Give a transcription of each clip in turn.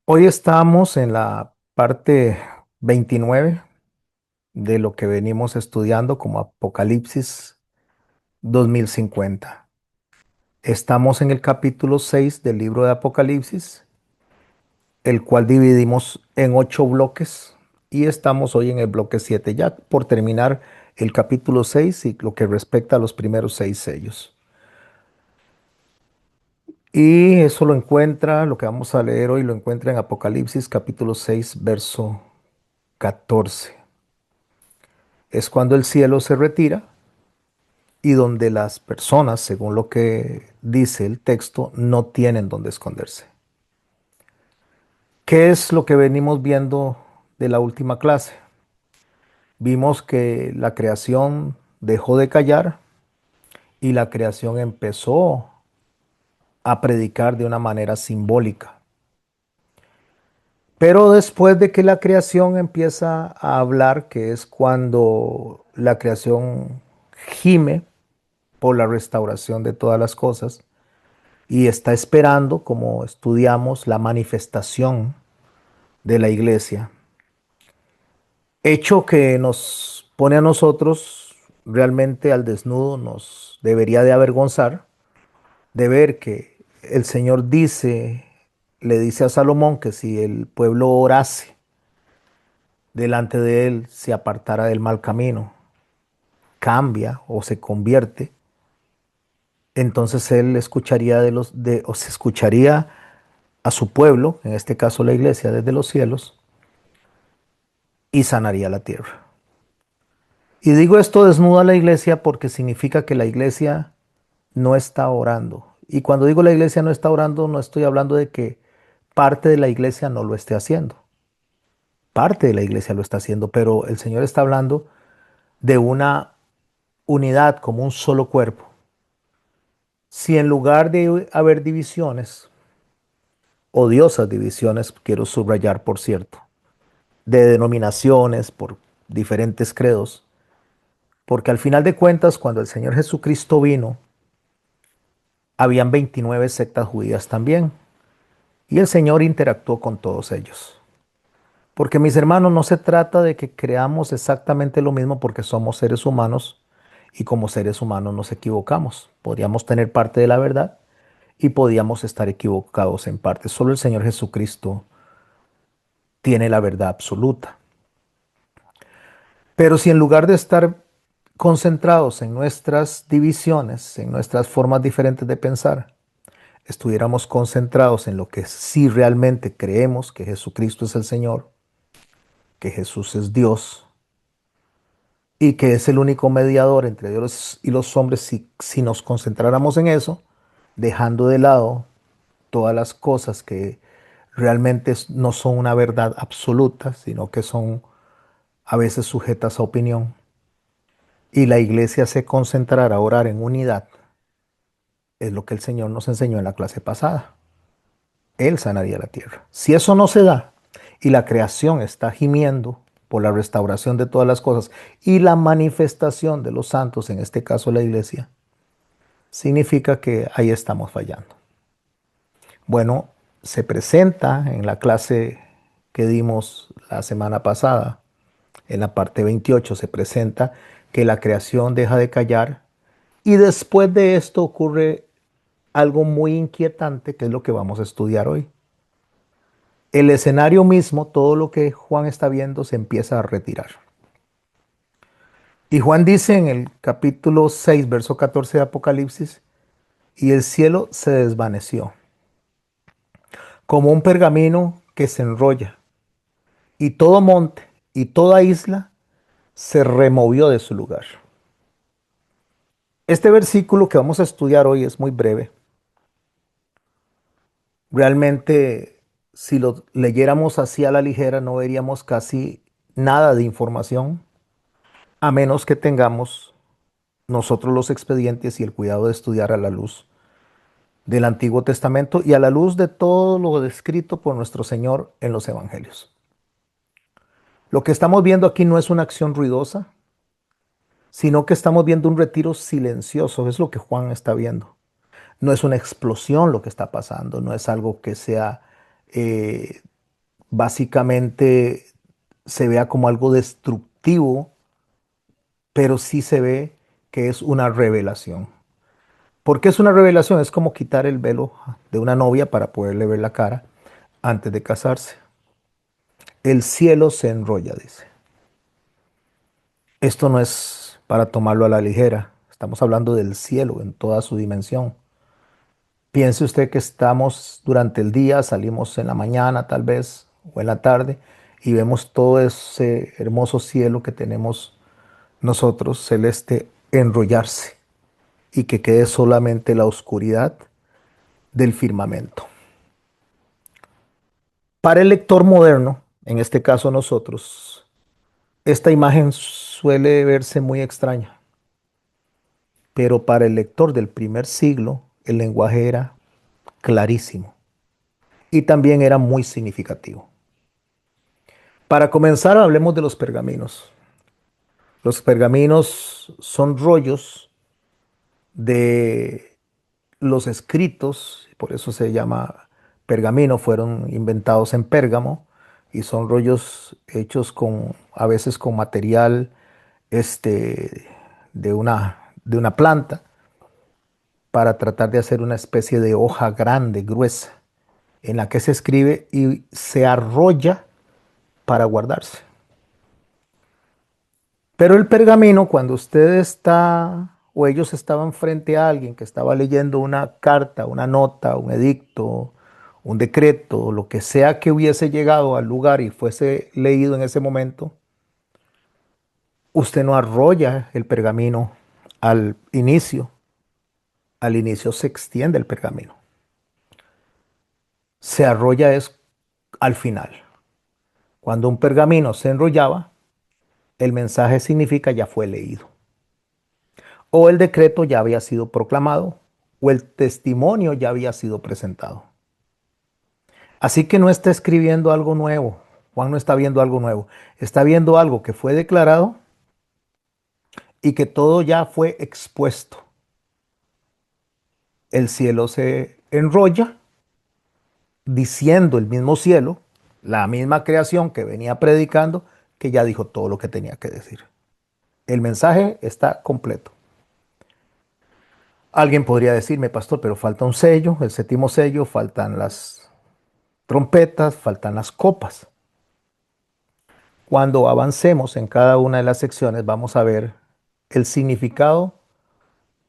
Hoy estamos en la parte 29 de lo que venimos estudiando como Apocalipsis 2050. Estamos en el capítulo 6 del libro de Apocalipsis, el cual dividimos en 8 bloques y estamos hoy en el bloque 7 ya por terminar el capítulo 6 y lo que respecta a los primeros 6 sellos. Y eso lo que vamos a leer hoy lo encuentra en Apocalipsis capítulo 6 verso 14. Es cuando el cielo se retira y donde las personas, según lo que dice el texto, no tienen donde esconderse. ¿Qué es lo que venimos viendo de la última clase? Vimos que la creación dejó de callar y la creación empezó a predicar de una manera simbólica. Pero después de que la creación empieza a hablar, que es cuando la creación gime por la restauración de todas las cosas, y está esperando, como estudiamos, la manifestación de la iglesia. Hecho que nos pone a nosotros realmente al desnudo, nos debería de avergonzar de ver que el Señor le dice a Salomón que si el pueblo orase delante de él, se apartara del mal camino, cambia o se convierte, entonces él escucharía o se escucharía a su pueblo, en este caso la iglesia, desde los cielos, y sanaría la tierra. Y digo esto desnuda a la iglesia porque significa que la iglesia no está orando. Y cuando digo la iglesia no está orando, no estoy hablando de que parte de la iglesia no lo esté haciendo. Parte de la iglesia lo está haciendo, pero el Señor está hablando de una unidad como un solo cuerpo. Si en lugar de haber divisiones, odiosas divisiones, quiero subrayar por cierto, de denominaciones, por diferentes credos, porque al final de cuentas, cuando el Señor Jesucristo vino, habían 29 sectas judías también, y el Señor interactuó con todos ellos. Porque mis hermanos, no se trata de que creamos exactamente lo mismo porque somos seres humanos y como seres humanos nos equivocamos. Podríamos tener parte de la verdad y podíamos estar equivocados en parte. Solo el Señor Jesucristo tiene la verdad absoluta. Pero si en lugar de estar concentrados en nuestras divisiones, en nuestras formas diferentes de pensar, estuviéramos concentrados en lo que sí realmente creemos, que Jesucristo es el Señor, que Jesús es Dios y que es el único mediador entre Dios y los hombres, si nos concentráramos en eso, dejando de lado todas las cosas que realmente no son una verdad absoluta, sino que son a veces sujetas a opinión, y la iglesia se concentrara a orar en unidad, es lo que el Señor nos enseñó en la clase pasada. Él sanaría la tierra. Si eso no se da y la creación está gimiendo por la restauración de todas las cosas y la manifestación de los santos, en este caso la iglesia, significa que ahí estamos fallando. Bueno, se presenta en la clase que dimos la semana pasada, en la parte 28, se presenta que la creación deja de callar y después de esto ocurre algo muy inquietante que es lo que vamos a estudiar hoy. El escenario mismo, todo lo que Juan está viendo, se empieza a retirar. Y Juan dice en el capítulo 6, verso 14 de Apocalipsis, y el cielo se desvaneció, como un pergamino que se enrolla, y todo monte y toda isla se removió de su lugar. Este versículo que vamos a estudiar hoy es muy breve. Realmente, si lo leyéramos así a la ligera, no veríamos casi nada de información, a menos que tengamos nosotros los expedientes y el cuidado de estudiar a la luz del Antiguo Testamento y a la luz de todo lo descrito por nuestro Señor en los Evangelios. Lo que estamos viendo aquí no es una acción ruidosa, sino que estamos viendo un retiro silencioso, es lo que Juan está viendo. No es una explosión lo que está pasando, no es algo que sea básicamente se vea como algo destructivo, pero sí se ve que es una revelación. ¿Por qué es una revelación? Es como quitar el velo de una novia para poderle ver la cara antes de casarse. El cielo se enrolla, dice. Esto no es para tomarlo a la ligera. Estamos hablando del cielo en toda su dimensión. Piense usted que estamos durante el día, salimos en la mañana tal vez o en la tarde y vemos todo ese hermoso cielo que tenemos nosotros celeste enrollarse y que quede solamente la oscuridad del firmamento. Para el lector moderno, en este caso nosotros, esta imagen suele verse muy extraña, pero para el lector del primer siglo el lenguaje era clarísimo y también era muy significativo. Para comenzar, hablemos de los pergaminos. Los pergaminos son rollos de los escritos, por eso se llama pergamino, fueron inventados en Pérgamo y son rollos hechos con, a veces con material este, de una planta para tratar de hacer una especie de hoja grande, gruesa, en la que se escribe y se arrolla para guardarse. Pero el pergamino, cuando usted está o ellos estaban frente a alguien que estaba leyendo una carta, una nota, un edicto, un decreto, lo que sea que hubiese llegado al lugar y fuese leído en ese momento, usted no arrolla el pergamino al inicio. Al inicio se extiende el pergamino. Se arrolla es al final. Cuando un pergamino se enrollaba, el mensaje significa ya fue leído. O el decreto ya había sido proclamado, o el testimonio ya había sido presentado. Así que no está escribiendo algo nuevo. Juan no está viendo algo nuevo. Está viendo algo que fue declarado y que todo ya fue expuesto. El cielo se enrolla diciendo el mismo cielo, la misma creación que venía predicando, que ya dijo todo lo que tenía que decir. El mensaje está completo. Alguien podría decirme, pastor, pero falta un sello, el séptimo sello, faltan las trompetas, faltan las copas. Cuando avancemos en cada una de las secciones vamos a ver el significado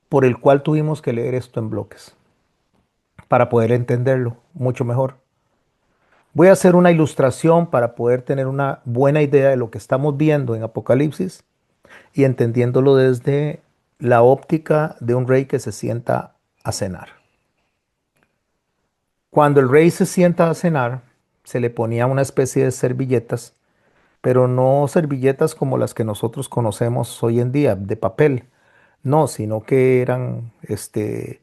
por el cual tuvimos que leer esto en bloques para poder entenderlo mucho mejor. Voy a hacer una ilustración para poder tener una buena idea de lo que estamos viendo en Apocalipsis y entendiéndolo desde la óptica de un rey que se sienta a cenar. Cuando el rey se sienta a cenar, se le ponía una especie de servilletas, pero no servilletas como las que nosotros conocemos hoy en día, de papel, no, sino que eran eh,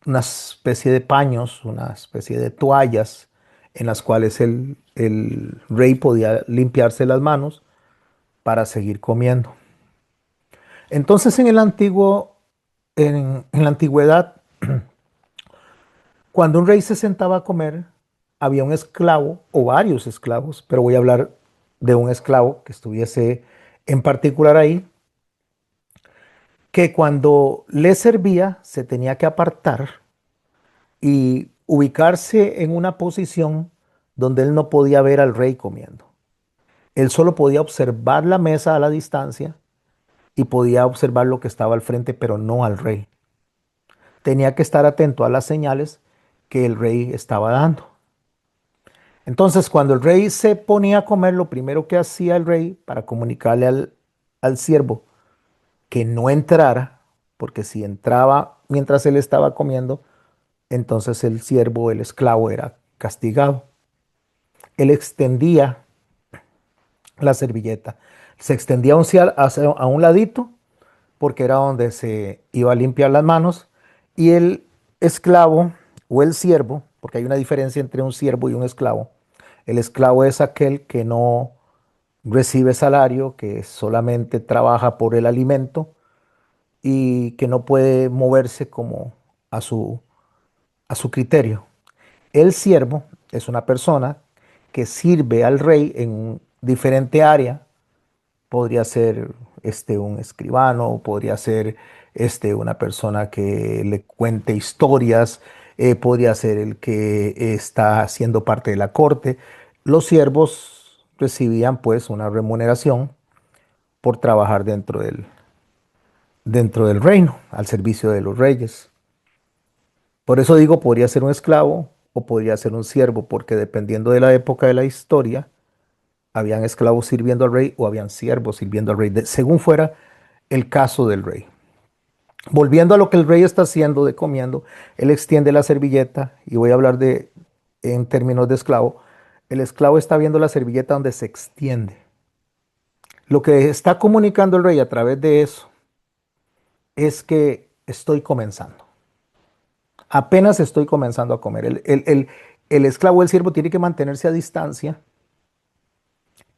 una especie de paños, una especie de toallas en las cuales el rey podía limpiarse las manos para seguir comiendo. Entonces en la antigüedad, cuando un rey se sentaba a comer, había un esclavo o varios esclavos, pero voy a hablar de un esclavo que estuviese en particular ahí, que cuando le servía se tenía que apartar y ubicarse en una posición donde él no podía ver al rey comiendo. Él solo podía observar la mesa a la distancia y podía observar lo que estaba al frente, pero no al rey. Tenía que estar atento a las señales que el rey estaba dando. Entonces, cuando el rey se ponía a comer, lo primero que hacía el rey para comunicarle al siervo que no entrara, porque si entraba mientras él estaba comiendo, entonces el siervo, el esclavo, era castigado. Él extendía la servilleta, se extendía a un ladito, porque era donde se iba a limpiar las manos, y el esclavo o el siervo, porque hay una diferencia entre un siervo y un esclavo. El esclavo es aquel que no recibe salario, que solamente trabaja por el alimento y que no puede moverse como a su criterio. El siervo es una persona que sirve al rey en un diferente área. Podría ser un escribano, podría ser una persona que le cuente historias, podría ser el que está siendo parte de la corte. Los siervos recibían pues una remuneración por trabajar dentro del reino, al servicio de los reyes. Por eso digo, podría ser un esclavo o podría ser un siervo, porque dependiendo de la época de la historia, habían esclavos sirviendo al rey o habían siervos sirviendo al rey, según fuera el caso del rey. Volviendo a lo que el rey está haciendo de comiendo, él extiende la servilleta y voy a hablar en términos de esclavo. El esclavo está viendo la servilleta donde se extiende. Lo que está comunicando el rey a través de eso es que estoy comenzando. Apenas estoy comenzando a comer. El esclavo, el siervo, tiene que mantenerse a distancia.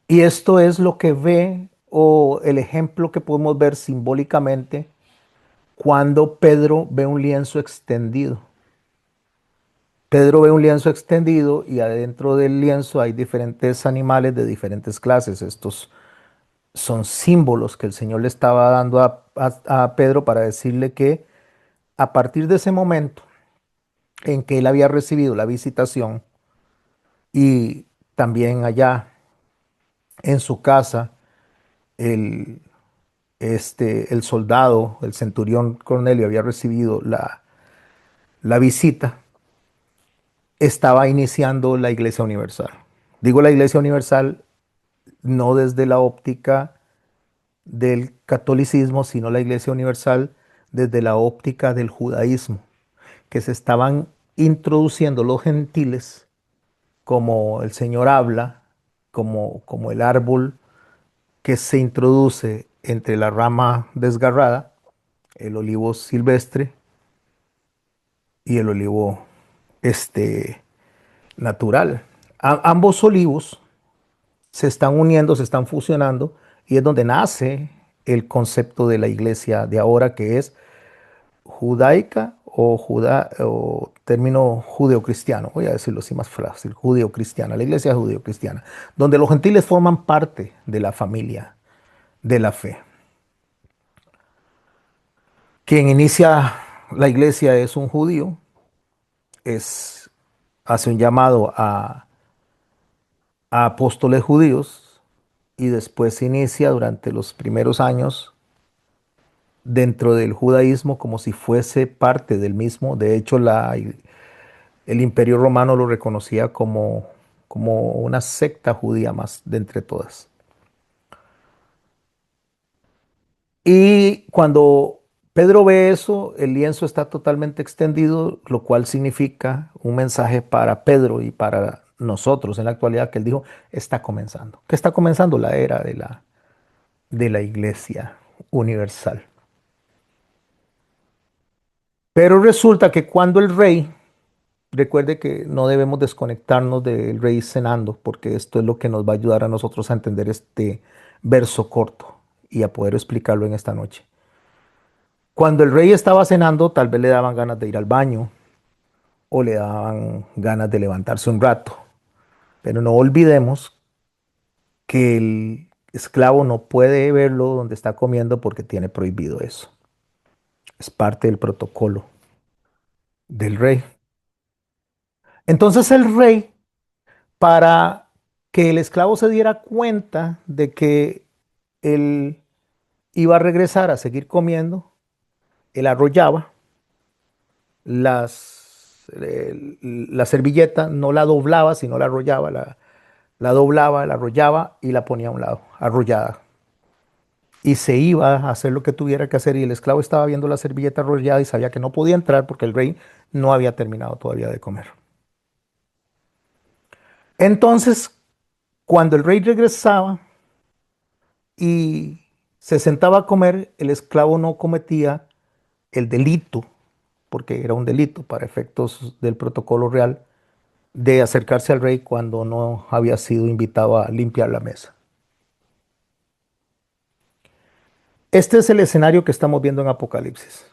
Y esto es lo que ve o el ejemplo que podemos ver simbólicamente cuando Pedro ve un lienzo extendido. Pedro ve un lienzo extendido y adentro del lienzo hay diferentes animales de diferentes clases. Estos son símbolos que el Señor le estaba dando a Pedro para decirle que a partir de ese momento en que él había recibido la visitación y también allá en su casa, el, el soldado, el centurión Cornelio había recibido la visita, estaba iniciando la Iglesia Universal. Digo la Iglesia Universal no desde la óptica del catolicismo, sino la Iglesia Universal desde la óptica del judaísmo, que se estaban introduciendo los gentiles como el Señor habla, como el árbol que se introduce entre la rama desgarrada, el olivo silvestre y el olivo natural. Ambos olivos se están uniendo, se están fusionando y es donde nace el concepto de la iglesia de ahora, que es judaica o término judeocristiano, voy a decirlo así más fácil, judeocristiana, la iglesia judeocristiana, donde los gentiles forman parte de la familia de la fe. Quien inicia la iglesia es un judío, hace un llamado a apóstoles judíos y después se inicia durante los primeros años dentro del judaísmo como si fuese parte del mismo. De hecho, el imperio romano lo reconocía como una secta judía más de entre todas. Y cuando Pedro ve eso, el lienzo está totalmente extendido, lo cual significa un mensaje para Pedro y para nosotros en la actualidad, que él dijo, está comenzando. ¿Qué está comenzando? La era de la iglesia universal. Pero resulta que cuando el rey, recuerde que no debemos desconectarnos del rey cenando, porque esto es lo que nos va a ayudar a nosotros a entender este verso corto y a poder explicarlo en esta noche. Cuando el rey estaba cenando, tal vez le daban ganas de ir al baño o le daban ganas de levantarse un rato. Pero no olvidemos que el esclavo no puede verlo donde está comiendo porque tiene prohibido eso. Es parte del protocolo del rey. Entonces el rey, para que el esclavo se diera cuenta de que él iba a regresar a seguir comiendo, él arrollaba la servilleta, no la doblaba, sino la arrollaba, la doblaba, la arrollaba y la ponía a un lado, arrollada. Y se iba a hacer lo que tuviera que hacer y el esclavo estaba viendo la servilleta arrollada y sabía que no podía entrar porque el rey no había terminado todavía de comer. Entonces, cuando el rey regresaba y se sentaba a comer, el esclavo no cometía el delito, porque era un delito para efectos del protocolo real, de acercarse al rey cuando no había sido invitado a limpiar la mesa. Este es el escenario que estamos viendo en Apocalipsis.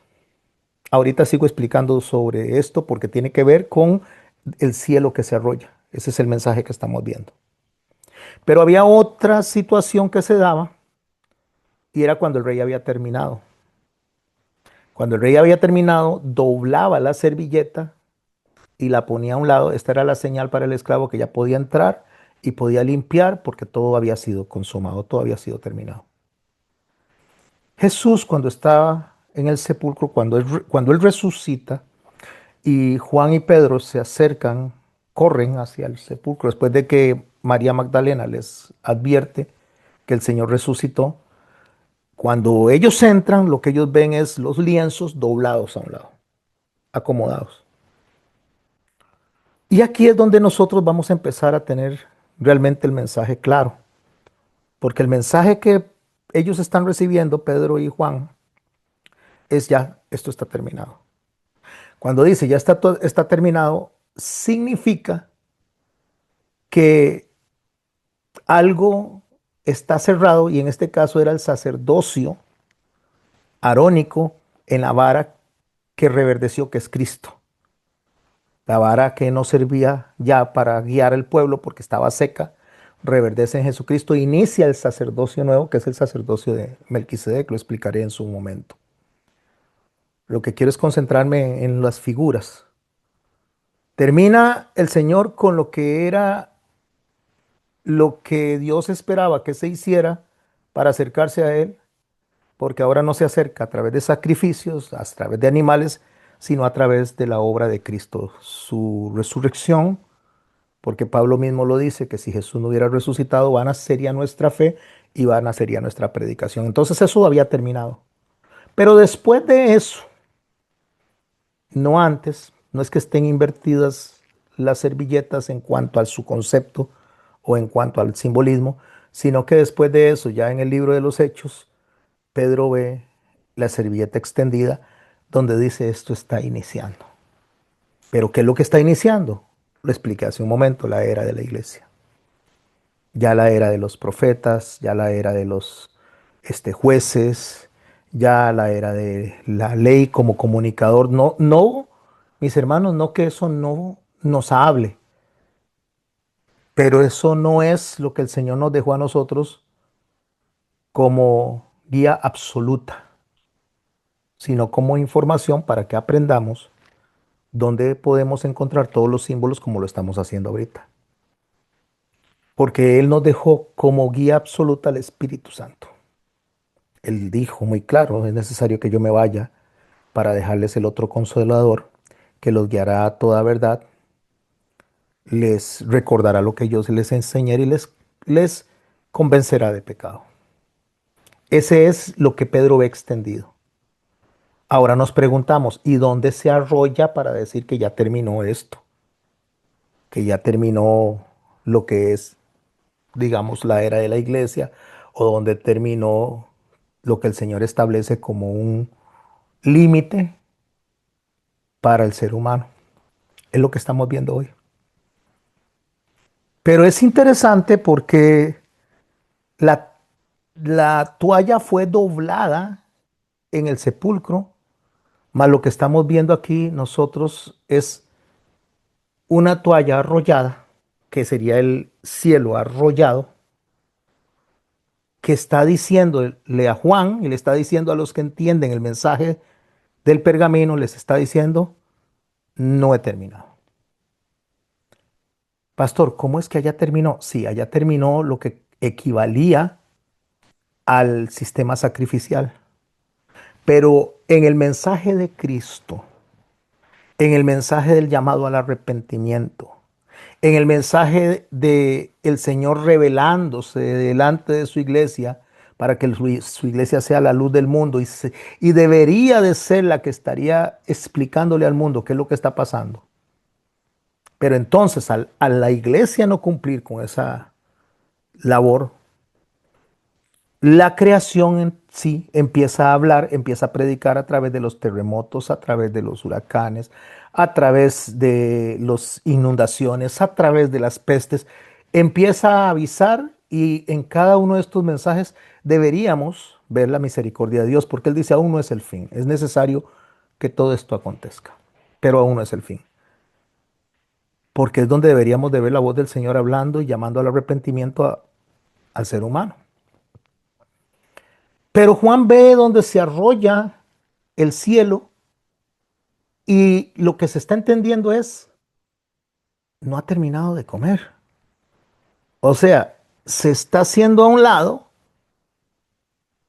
Ahorita sigo explicando sobre esto porque tiene que ver con el cielo que se arrolla. Ese es el mensaje que estamos viendo. Pero había otra situación que se daba y era cuando el rey había terminado. Cuando el rey había terminado, doblaba la servilleta y la ponía a un lado. Esta era la señal para el esclavo que ya podía entrar y podía limpiar porque todo había sido consumado, todo había sido terminado. Jesús, cuando estaba en el sepulcro, cuando él resucita y Juan y Pedro se acercan, corren hacia el sepulcro después de que María Magdalena les advierte que el Señor resucitó. Cuando ellos entran, lo que ellos ven es los lienzos doblados a un lado, acomodados. Y aquí es donde nosotros vamos a empezar a tener realmente el mensaje claro, porque el mensaje que ellos están recibiendo, Pedro y Juan, es ya, esto está terminado. Cuando dice ya está terminado, significa que algo está cerrado, y en este caso era el sacerdocio arónico en la vara que reverdeció, que es Cristo. La vara que no servía ya para guiar al pueblo porque estaba seca, reverdece en Jesucristo, inicia el sacerdocio nuevo, que es el sacerdocio de Melquisedec, lo explicaré en su momento. Lo que quiero es concentrarme en las figuras. Termina el Señor con lo que era lo que Dios esperaba que se hiciera para acercarse a Él, porque ahora no se acerca a través de sacrificios, a través de animales, sino a través de la obra de Cristo, su resurrección, porque Pablo mismo lo dice, que si Jesús no hubiera resucitado, vana sería nuestra fe y vana sería nuestra predicación. Entonces eso había terminado. Pero después de eso, no antes, no es que estén invertidas las servilletas en cuanto a su concepto o en cuanto al simbolismo, sino que después de eso, ya en el libro de los Hechos, Pedro ve la servilleta extendida donde dice esto está iniciando. Pero ¿qué es lo que está iniciando? Lo expliqué hace un momento, la era de la iglesia. Ya la era de los profetas, ya la era de los jueces, ya la era de la ley como comunicador. No, no, mis hermanos, no que eso no nos hable, pero eso no es lo que el Señor nos dejó a nosotros como guía absoluta, sino como información para que aprendamos dónde podemos encontrar todos los símbolos como lo estamos haciendo ahorita. Porque Él nos dejó como guía absoluta al Espíritu Santo. Él dijo muy claro, es necesario que yo me vaya para dejarles el otro consolador que los guiará a toda verdad, les recordará lo que yo les enseñaré y les convencerá de pecado. Ese es lo que Pedro ve extendido. Ahora nos preguntamos, ¿y dónde se arrolla para decir que ya terminó esto? Que ya terminó lo que es, digamos, la era de la iglesia, o donde terminó lo que el Señor establece como un límite para el ser humano. Es lo que estamos viendo hoy. Pero es interesante porque la, la toalla fue doblada en el sepulcro, más lo que estamos viendo aquí nosotros es una toalla arrollada, que sería el cielo arrollado, que está diciéndole a Juan y le está diciendo a los que entienden el mensaje del pergamino, les está diciendo, no he terminado. Pastor, ¿cómo es que allá terminó? Sí, allá terminó lo que equivalía al sistema sacrificial. Pero en el mensaje de Cristo, en el mensaje del llamado al arrepentimiento, en el mensaje de el Señor revelándose delante de su iglesia para que su iglesia sea la luz del mundo y debería de ser la que estaría explicándole al mundo qué es lo que está pasando. Pero entonces a la iglesia no cumplir con esa labor, la creación en sí empieza a hablar, empieza a predicar a través de los terremotos, a través de los huracanes, a través de las inundaciones, a través de las pestes. Empieza a avisar y en cada uno de estos mensajes deberíamos ver la misericordia de Dios, porque Él dice, aún no es el fin, es necesario que todo esto acontezca, pero aún no es el fin. porque es donde deberíamos de ver la voz del Señor hablando y llamando al arrepentimiento al ser humano. Pero Juan ve donde se arrolla el cielo y lo que se está entendiendo es, no ha terminado de comer. O sea, se está haciendo a un lado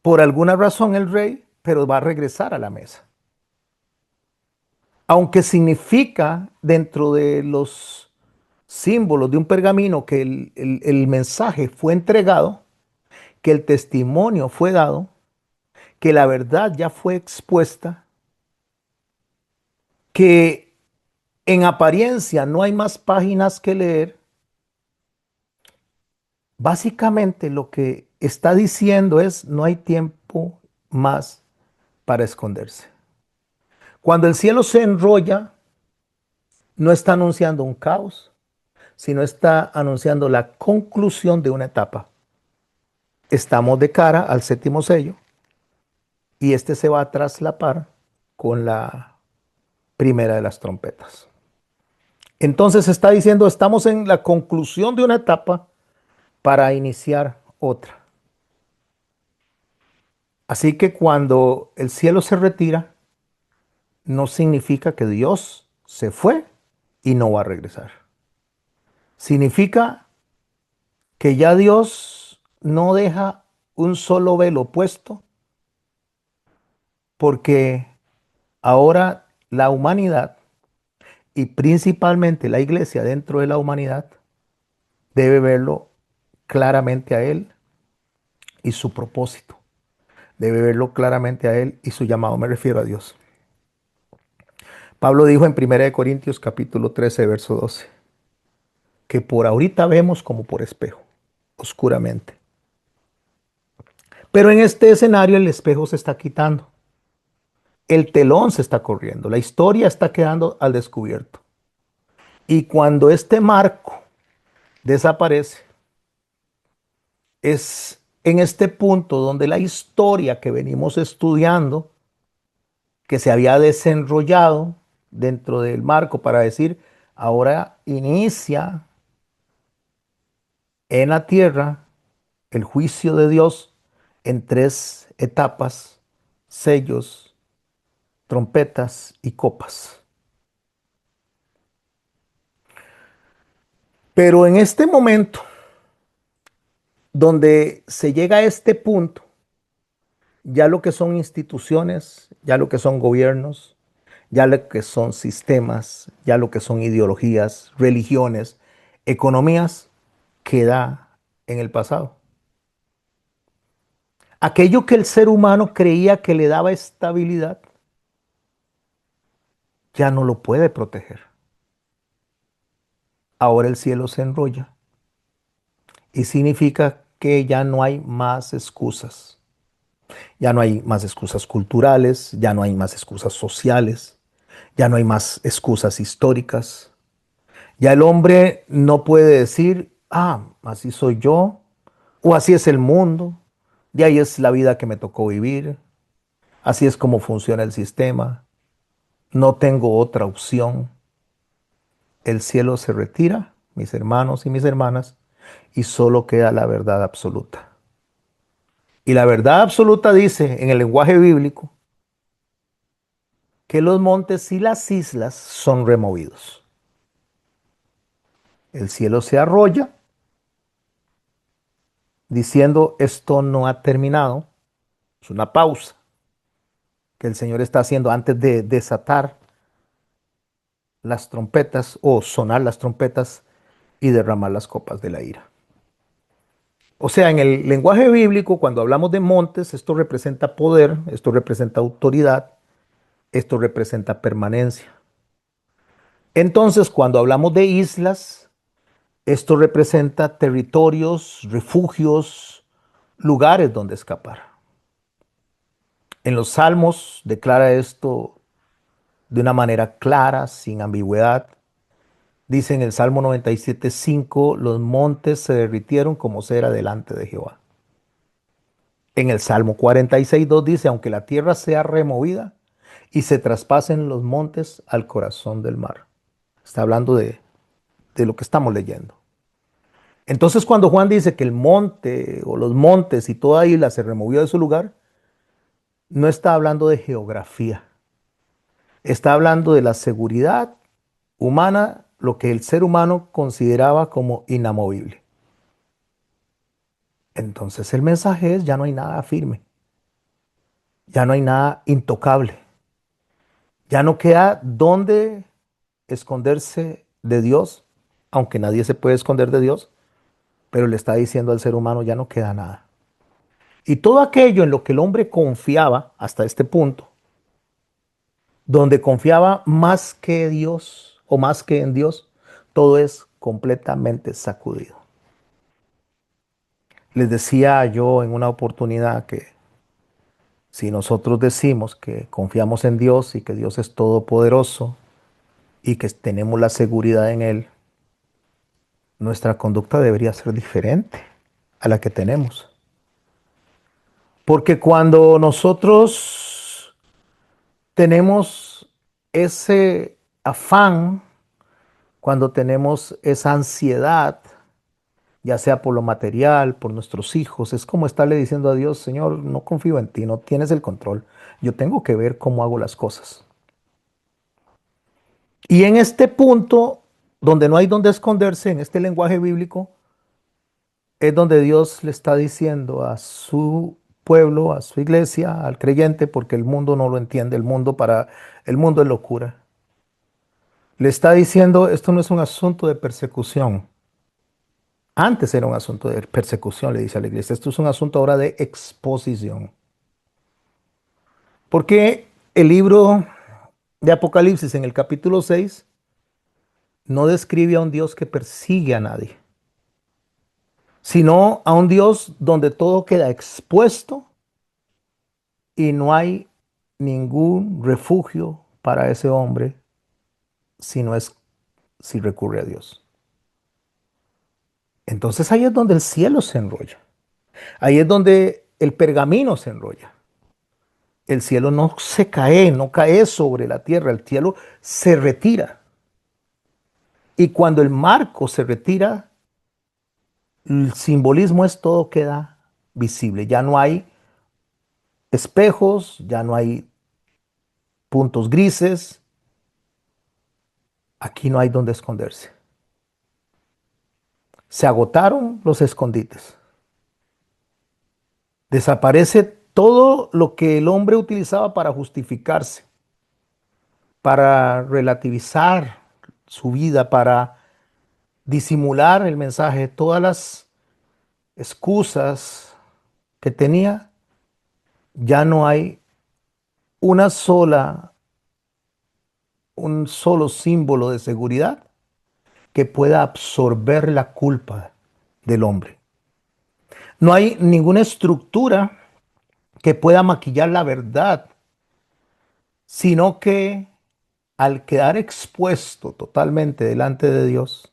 por alguna razón el rey, pero va a regresar a la mesa. Aunque significa dentro de los símbolos de un pergamino que el mensaje fue entregado, que el testimonio fue dado, que la verdad ya fue expuesta, que en apariencia no hay más páginas que leer, básicamente lo que está diciendo es no hay tiempo más para esconderse. Cuando el cielo se enrolla, no está anunciando un caos, sino está anunciando la conclusión de una etapa. Estamos de cara al séptimo sello y este se va a traslapar con la primera de las trompetas. Entonces está diciendo, estamos en la conclusión de una etapa para iniciar otra. Así que cuando el cielo se retira, no significa que Dios se fue y no va a regresar. Significa que ya Dios no deja un solo velo puesto, porque ahora la humanidad y principalmente la iglesia dentro de la humanidad debe verlo claramente a Él y su propósito. Debe verlo claramente a Él y su llamado. Me refiero a Dios. Pablo dijo en 1 Corintios capítulo 13, verso 12, que por ahorita vemos como por espejo, oscuramente. Pero en este escenario el espejo se está quitando. El telón se está corriendo. La historia está quedando al descubierto. Y cuando este marco desaparece, es en este punto donde la historia que venimos estudiando, que se había desenrollado dentro del marco para decir, ahora inicia en la tierra el juicio de Dios en tres etapas: sellos, trompetas y copas. Pero en este momento donde se llega a este punto, ya lo que son instituciones, ya lo que son gobiernos, ya lo que son sistemas, ya lo que son ideologías, religiones, economías, queda en el pasado. Aquello que el ser humano creía que le daba estabilidad, ya no lo puede proteger. Ahora el cielo se enrolla y significa que ya no hay más excusas. Ya no hay más excusas culturales, ya no hay más excusas sociales, ya no hay más excusas históricas. Ya el hombre no puede decir, así soy yo, o así es el mundo, de ahí es la vida que me tocó vivir, así es como funciona el sistema, no tengo otra opción. El cielo se retira, mis hermanos y mis hermanas, y solo queda la verdad absoluta. Y la verdad absoluta dice en el lenguaje bíblico que los montes y las islas son removidos. El cielo se arrolla diciendo esto no ha terminado, es una pausa que el Señor está haciendo antes de desatar las trompetas o sonar las trompetas y derramar las copas de la ira. O sea, en el lenguaje bíblico, cuando hablamos de montes, esto representa poder, esto representa autoridad, esto representa permanencia. Entonces, cuando hablamos de islas, esto representa territorios, refugios, lugares donde escapar. En los Salmos declara esto de una manera clara, sin ambigüedad. Dice en el Salmo 97:5, los montes se derritieron como cera delante de Jehová. En el Salmo 46:2 dice, aunque la tierra sea removida y se traspasen los montes al corazón del mar. Está hablando de de lo que estamos leyendo. Entonces, cuando Juan dice que el monte o los montes y toda isla se removió de su lugar, no está hablando de geografía, está hablando de la seguridad humana, lo que el ser humano consideraba como inamovible. Entonces el mensaje es, ya no hay nada firme, ya no hay nada intocable, ya no queda dónde esconderse de Dios, aunque nadie se puede esconder de Dios, pero le está diciendo al ser humano, ya no queda nada. Y todo aquello en lo que el hombre confiaba hasta este punto, donde confiaba más que Dios o más que en Dios, todo es completamente sacudido. Les decía yo en una oportunidad que si nosotros decimos que confiamos en Dios y que Dios es todopoderoso y que tenemos la seguridad en Él, nuestra conducta debería ser diferente a la que tenemos. Porque cuando nosotros tenemos ese afán, cuando tenemos esa ansiedad, ya sea por lo material, por nuestros hijos, es como estarle diciendo a Dios, Señor, no confío en ti, no tienes el control. Yo tengo que ver cómo hago las cosas. Y en este punto, donde no hay donde esconderse, en este lenguaje bíblico, es donde Dios le está diciendo a su pueblo, a su iglesia, al creyente, porque el mundo no lo entiende, para el mundo es locura. Le está diciendo, esto no es un asunto de persecución. Antes era un asunto de persecución, le dice a la iglesia. Esto es un asunto ahora de exposición. Porque el libro de Apocalipsis en el capítulo 6 no describe a un Dios que persigue a nadie, sino a un Dios donde todo queda expuesto y no hay ningún refugio para ese hombre si no es si recurre a Dios. Entonces ahí es donde el cielo se enrolla. Ahí es donde el pergamino se enrolla. El cielo no se cae, no cae sobre la tierra, el cielo se retira. Y cuando el marco se retira, el simbolismo es todo queda visible. Ya no hay espejos, ya no hay puntos grises. Aquí no hay donde esconderse. Se agotaron los escondites. Desaparece todo lo que el hombre utilizaba para justificarse, para relativizar su vida, para disimular el mensaje, todas las excusas que tenía, ya no hay una sola, un solo símbolo de seguridad que pueda absorber la culpa del hombre. No hay ninguna estructura que pueda maquillar la verdad, sino que al quedar expuesto totalmente delante de Dios,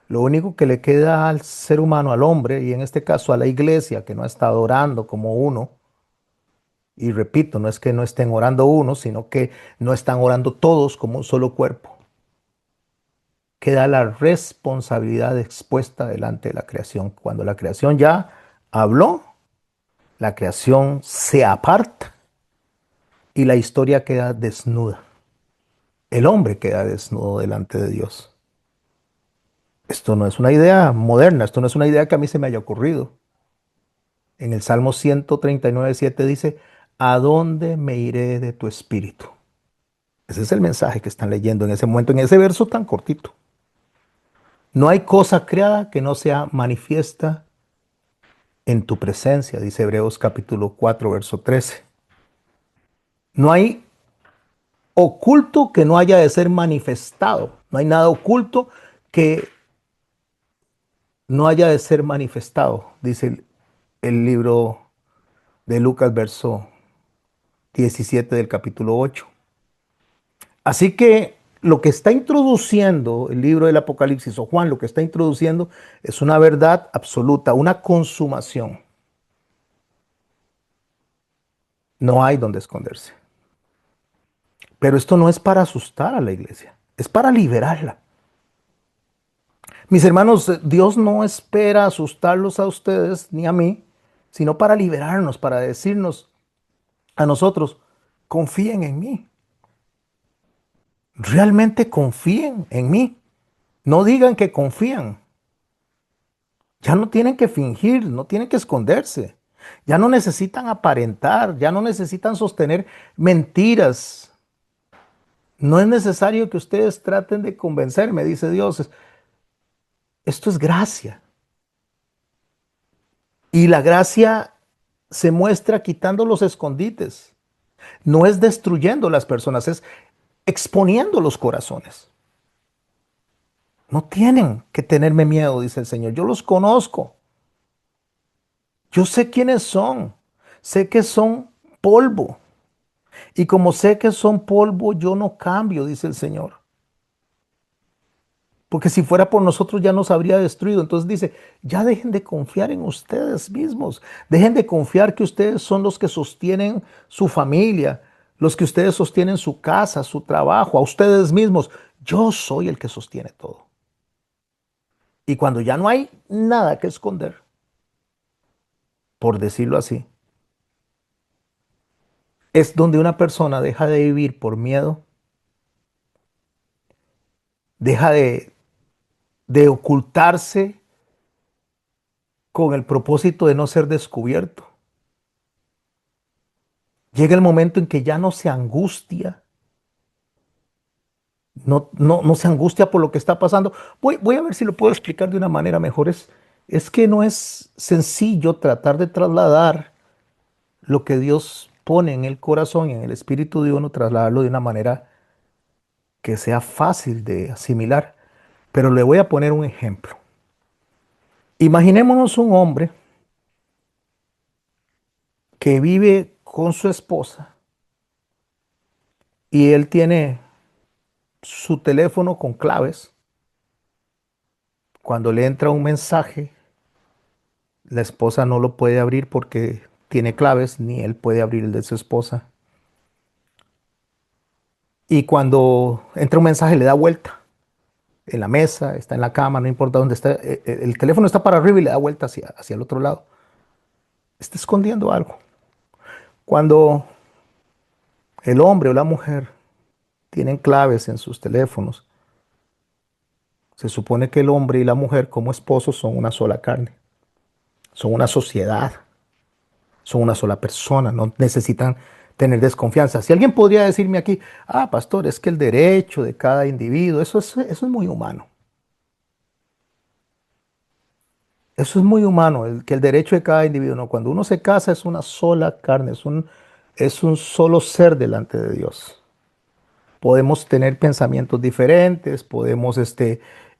lo único que le queda al ser humano, al hombre, y en este caso a la iglesia que no está adorando como uno, y repito, no es que no estén orando uno, sino que no están orando todos como un solo cuerpo. Queda la responsabilidad expuesta delante de la creación. Cuando la creación ya habló, la creación se aparta y la historia queda desnuda. El hombre queda desnudo delante de Dios. Esto no es una idea moderna, esto no es una idea que a mí se me haya ocurrido. En el Salmo 139:7 dice, ¿a dónde me iré de tu espíritu? Ese es el mensaje que están leyendo en ese momento, en ese verso tan cortito. No hay cosa creada que no sea manifiesta en tu presencia, dice Hebreos capítulo 4, verso 13. No hay oculto que no haya de ser manifestado. No hay nada oculto que no haya de ser manifestado, dice el libro de Lucas, verso 17 del capítulo 8. Así que lo que está introduciendo el libro del Apocalipsis o Juan, lo que está introduciendo es una verdad absoluta, una consumación. No hay donde esconderse. Pero esto no es para asustar a la iglesia, es para liberarla. Mis hermanos, Dios no espera asustarlos a ustedes ni a mí, sino para liberarnos, para decirnos a nosotros, confíen en mí, realmente confíen en mí. No digan que confían. Ya no tienen que fingir, no tienen que esconderse. Ya no necesitan aparentar, ya no necesitan sostener mentiras. No es necesario que ustedes traten de convencerme, dice Dios. Esto es gracia. Y la gracia se muestra quitando los escondites. No es destruyendo las personas, es exponiendo los corazones. No tienen que tenerme miedo, dice el Señor. Yo los conozco. Yo sé quiénes son. Sé que son polvo. Y como sé que son polvo, yo no cambio, dice el Señor. Porque si fuera por nosotros ya nos habría destruido. Entonces dice, ya dejen de confiar en ustedes mismos. Dejen de confiar que ustedes son los que sostienen su familia, los que ustedes sostienen su casa, su trabajo, a ustedes mismos. Yo soy el que sostiene todo. Y cuando ya no hay nada que esconder, por decirlo así, es donde una persona deja de vivir por miedo, deja de ocultarse con el propósito de no ser descubierto. Llega el momento en que ya no se angustia, no se angustia por lo que está pasando. Voy a ver si lo puedo explicar de una manera mejor. Es que no es sencillo tratar de trasladar lo que Dios pone en el corazón y en el espíritu de uno, trasladarlo de una manera que sea fácil de asimilar. Pero le voy a poner un ejemplo. Imaginémonos un hombre que vive con su esposa y él tiene su teléfono con claves. Cuando le entra un mensaje, la esposa no lo puede abrir porque tiene claves, ni él puede abrir el de su esposa. Y cuando entra un mensaje, le da vuelta en la mesa, está en la cama, no importa dónde está. El teléfono está para arriba y le da vuelta hacia el otro lado. Está escondiendo algo. Cuando el hombre o la mujer tienen claves en sus teléfonos, se supone que el hombre y la mujer como esposos son una sola carne, son una sociedad, son una sola persona, no necesitan tener desconfianza. Si alguien podría decirme aquí, ah, pastor, es que el derecho de cada individuo, eso es muy humano. Eso es muy humano, que el derecho de cada individuo, no, cuando uno se casa es una sola carne, es un solo ser delante de Dios. Podemos tener pensamientos diferentes, podemos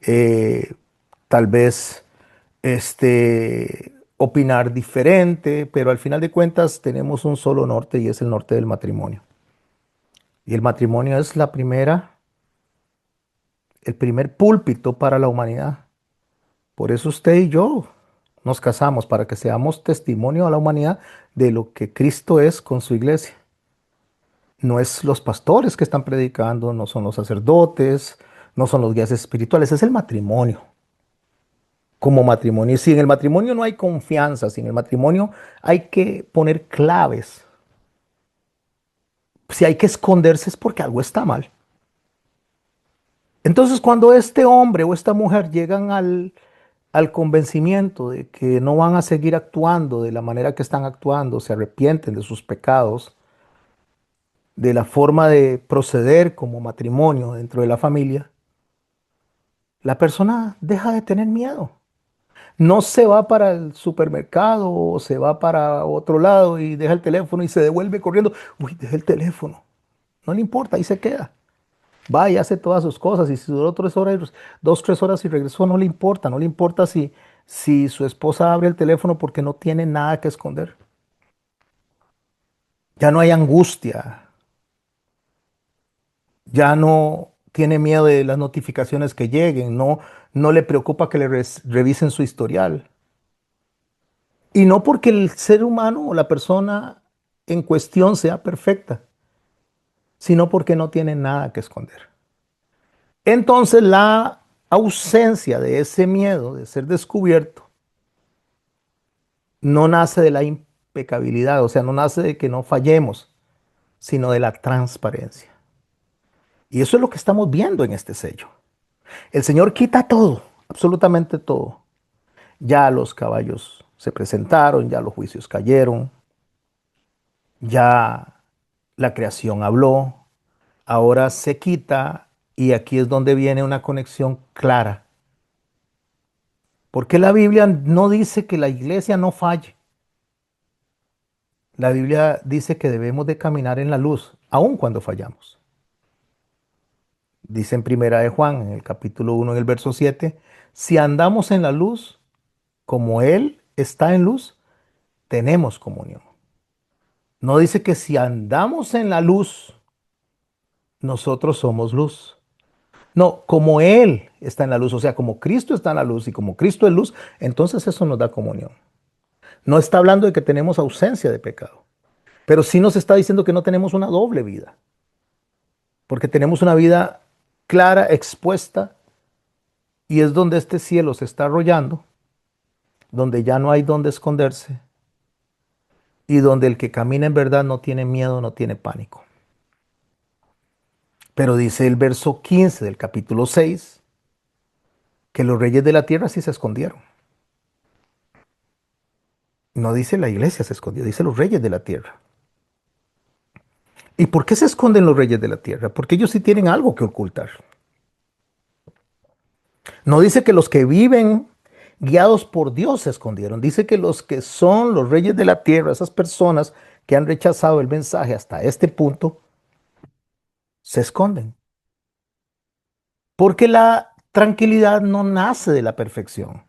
eh, tal vez opinar diferente, pero al final de cuentas tenemos un solo norte y es el norte del matrimonio. Y el matrimonio es el primer púlpito para la humanidad. Por eso usted y yo nos casamos, para que seamos testimonio a la humanidad de lo que Cristo es con su iglesia. No es los pastores que están predicando, no son los sacerdotes, no son los guías espirituales, es el matrimonio. Como matrimonio. Y si en el matrimonio no hay confianza, si en el matrimonio hay que poner claves, si hay que esconderse es porque algo está mal. Entonces, cuando este hombre o esta mujer llegan al convencimiento de que no van a seguir actuando de la manera que están actuando, se arrepienten de sus pecados, de la forma de proceder como matrimonio dentro de la familia, la persona deja de tener miedo. No se va para el supermercado o se va para otro lado y deja el teléfono y se devuelve corriendo. Uy, dejé el teléfono. No le importa, ahí se queda. Va y hace todas sus cosas. Y si duró 3 horas, 2, 3 horas y regresó, no le importa. No le importa si su esposa abre el teléfono porque no tiene nada que esconder. Ya no hay angustia. Ya no tiene miedo de las notificaciones que lleguen. No le preocupa que le revisen su historial. Y no porque el ser humano o la persona en cuestión sea perfecta, sino porque no tiene nada que esconder. Entonces la ausencia de ese miedo de ser descubierto no nace de la impecabilidad, o sea, no nace de que no fallemos, sino de la transparencia. Y eso es lo que estamos viendo en este sello. El Señor quita todo, absolutamente todo. Ya los caballos se presentaron, ya los juicios cayeron, ya la creación habló, ahora se quita y aquí es donde viene una conexión clara. Porque la Biblia no dice que la iglesia no falle. La Biblia dice que debemos de caminar en la luz, aun cuando fallamos. Dice en Primera de Juan, en el capítulo 1, en el verso 7, si andamos en la luz, como Él está en luz, tenemos comunión. No dice que si andamos en la luz, nosotros somos luz. No, como Él está en la luz, o sea, como Cristo está en la luz y como Cristo es luz, entonces eso nos da comunión. No está hablando de que tenemos ausencia de pecado, pero sí nos está diciendo que no tenemos una doble vida, porque tenemos una vida clara, expuesta, y es donde este cielo se está arrollando, donde ya no hay donde esconderse y donde el que camina en verdad no tiene miedo, no tiene pánico. Pero dice el verso 15 del capítulo 6 que los reyes de la tierra sí se escondieron. No dice la iglesia se escondió, dice los reyes de la tierra. ¿Y por qué se esconden los reyes de la tierra? Porque ellos sí tienen algo que ocultar. No dice que los que viven guiados por Dios se escondieron. Dice que los que son los reyes de la tierra, esas personas que han rechazado el mensaje hasta este punto, se esconden. Porque la tranquilidad no nace de la perfección,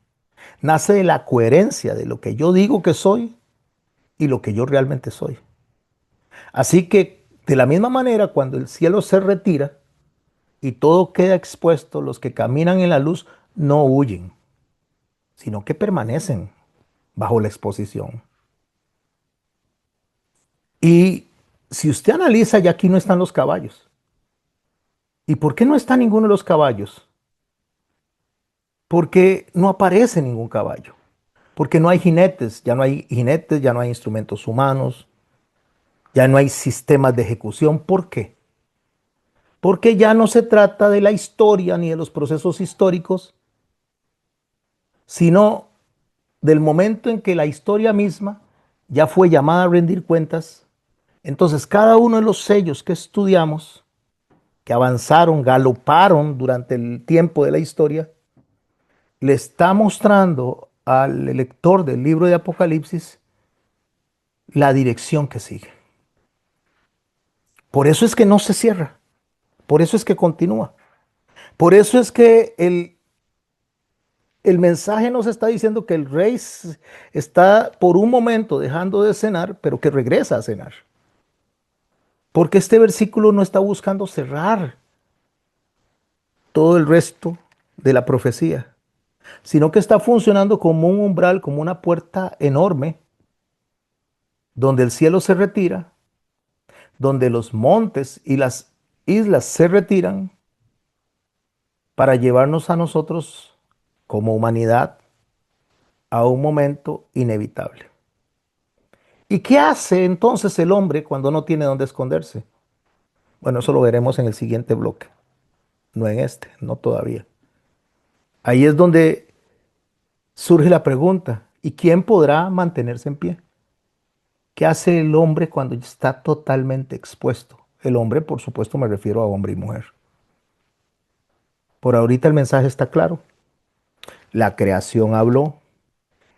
nace de la coherencia de lo que yo digo que soy y lo que yo realmente soy. Así que de la misma manera, cuando el cielo se retira y todo queda expuesto, los que caminan en la luz no huyen, sino que permanecen bajo la exposición. Y si usted analiza, ya aquí no están los caballos. ¿Y por qué no está ninguno de los caballos? Porque no aparece ningún caballo. Porque no hay jinetes, ya no hay jinetes, ya no hay instrumentos humanos, ya no hay sistemas de ejecución. ¿Por qué? Porque ya no se trata de la historia ni de los procesos históricos, sino del momento en que la historia misma ya fue llamada a rendir cuentas. Entonces, cada uno de los sellos que estudiamos, que avanzaron, galoparon durante el tiempo de la historia, le está mostrando al lector del libro de Apocalipsis la dirección que sigue. Por eso es que no se cierra, por eso es que continúa, por eso es que el mensaje nos está diciendo que el rey está por un momento dejando de cenar, pero que regresa a cenar. Porque este versículo no está buscando cerrar todo el resto de la profecía, sino que está funcionando como un umbral, como una puerta enorme, donde el cielo se retira, donde los montes y las islas se retiran para llevarnos a nosotros como humanidad a un momento inevitable. ¿Y qué hace entonces el hombre cuando no tiene dónde esconderse? Bueno, eso lo veremos en el siguiente bloque, no en este, no todavía. Ahí es donde surge la pregunta, ¿y quién podrá mantenerse en pie? ¿Qué hace el hombre cuando está totalmente expuesto? El hombre, por supuesto, me refiero a hombre y mujer. Por ahorita el mensaje está claro. La creación habló,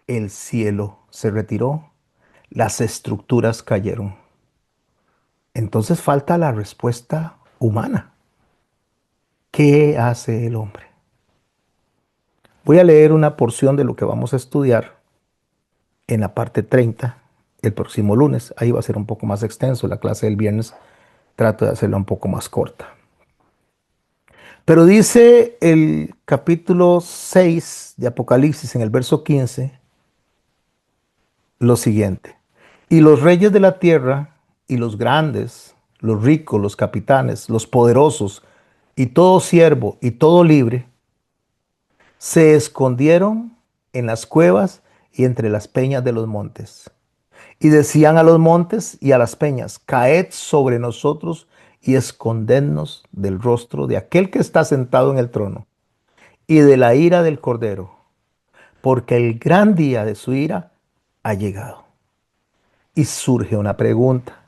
el cielo se retiró, las estructuras cayeron. Entonces falta la respuesta humana. ¿Qué hace el hombre? Voy a leer una porción de lo que vamos a estudiar en la parte 30 el próximo lunes. Ahí va a ser un poco más extenso. La clase del viernes trato de hacerla un poco más corta. Pero dice el capítulo 6 de Apocalipsis en el verso 15 lo siguiente. Y los reyes de la tierra y los grandes, los ricos, los capitanes, los poderosos y todo siervo y todo libre Se escondieron en las cuevas y entre las peñas de los montes. Y decían a los montes y a las peñas, caed sobre nosotros y escondednos del rostro de aquel que está sentado en el trono y de la ira del Cordero, porque el gran día de su ira ha llegado. Y surge una pregunta,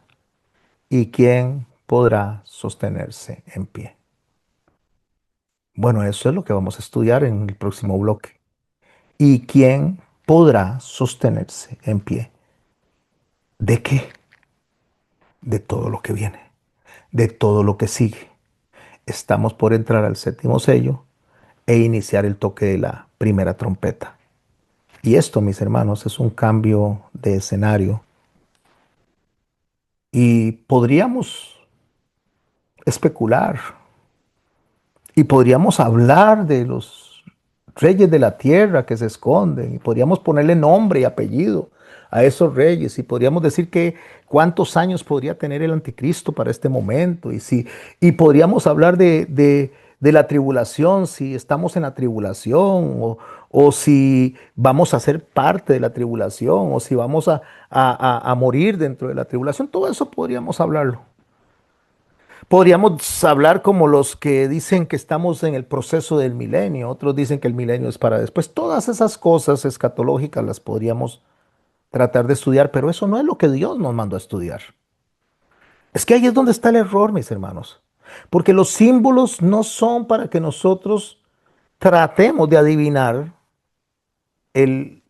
¿y quién podrá sostenerse en pie? Bueno, eso es lo que vamos a estudiar en el próximo bloque. ¿Y quién podrá sostenerse en pie? ¿De qué? De todo lo que viene, de todo lo que sigue. Estamos por entrar al séptimo sello e iniciar el toque de la primera trompeta. Y esto, mis hermanos, es un cambio de escenario. Y podríamos especular y podríamos hablar de los reyes de la tierra que se esconden y podríamos ponerle nombre y apellido a esos reyes y podríamos decir que cuántos años podría tener el anticristo para este momento y podríamos hablar de la tribulación, si estamos en la tribulación o si vamos a ser parte de la tribulación o si vamos a morir dentro de la tribulación. Todo eso podríamos hablarlo. Podríamos hablar como los que dicen que estamos en el proceso del milenio, otros dicen que el milenio es para después. Todas esas cosas escatológicas las podríamos tratar de estudiar, pero eso no es lo que Dios nos mandó a estudiar. Es que ahí es donde está el error, mis hermanos. Porque los símbolos no son para que nosotros tratemos de adivinar el,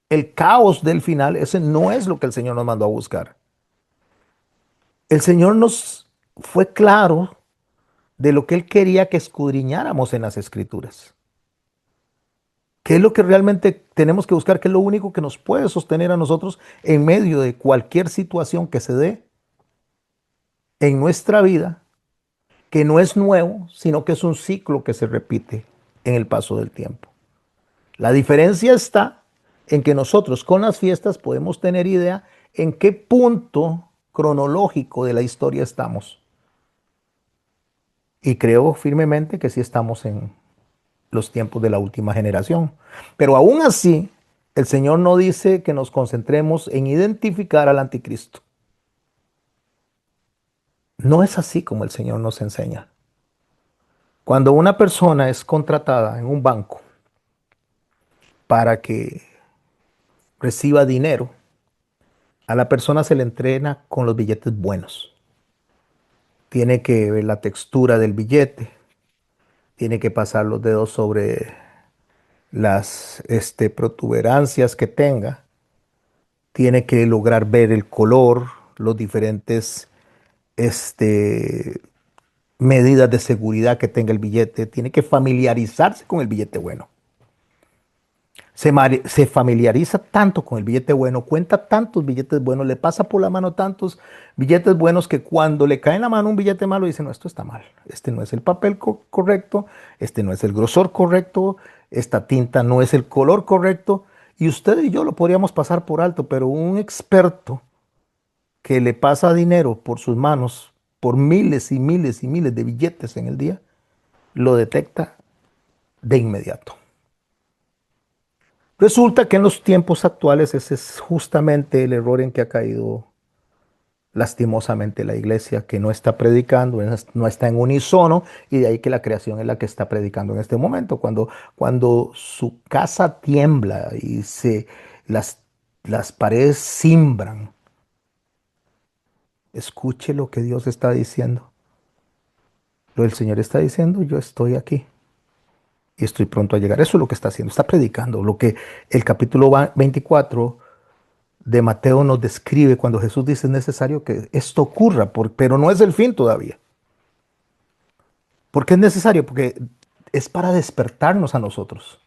el caos del final. Ese no es lo que el Señor nos mandó a buscar. El Señor nos fue claro de lo que Él quería que escudriñáramos en las Escrituras. ¿Qué es lo que realmente tenemos que buscar? ¿Qué es lo único que nos puede sostener a nosotros en medio de cualquier situación que se dé en nuestra vida, que no es nuevo, sino que es un ciclo que se repite en el paso del tiempo? La diferencia está en que nosotros con las fiestas podemos tener idea en qué punto cronológico de la historia estamos. Y creo firmemente que sí estamos en los tiempos de la última generación. Pero aún así, el Señor no dice que nos concentremos en identificar al anticristo. No es así como el Señor nos enseña. Cuando una persona es contratada en un banco para que reciba dinero, a la persona se le entrena con los billetes buenos. Tiene que ver la textura del billete, tiene que pasar los dedos sobre las protuberancias que tenga, tiene que lograr ver el color, los diferentes este, medidas de seguridad que tenga el billete, tiene que familiarizarse con el billete bueno. Se familiariza tanto con el billete bueno, cuenta tantos billetes buenos, le pasa por la mano tantos billetes buenos que cuando le cae en la mano un billete malo dice, no, esto está mal, este no es el papel correcto, este no es el grosor correcto, esta tinta no es el color correcto, y usted y yo lo podríamos pasar por alto, pero un experto que le pasa dinero por sus manos, por miles y miles y miles de billetes en el día, lo detecta de inmediato. Resulta que en los tiempos actuales ese es justamente el error en que ha caído lastimosamente la iglesia, que no está predicando, no está en unisono, y de ahí que la creación es la que está predicando en este momento. Cuando su casa tiembla y las, las paredes cimbran, escuche lo que Dios está diciendo. Lo del Señor está diciendo, yo estoy aquí y estoy pronto a llegar. Eso es lo que está haciendo, está predicando. Lo que el capítulo 24 de Mateo nos describe cuando Jesús dice es necesario que esto ocurra, pero no es el fin todavía. ¿Por qué es necesario? Porque es para despertarnos a nosotros.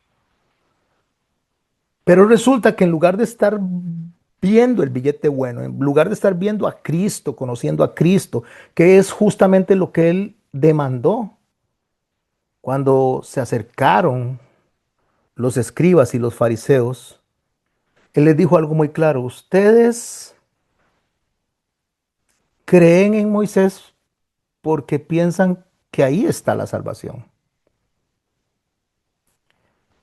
Pero resulta que en lugar de estar viendo el billete bueno, en lugar de estar viendo a Cristo, conociendo a Cristo, que es justamente lo que Él demandó cuando se acercaron los escribas y los fariseos, Él les dijo algo muy claro: ustedes creen en Moisés porque piensan que ahí está la salvación.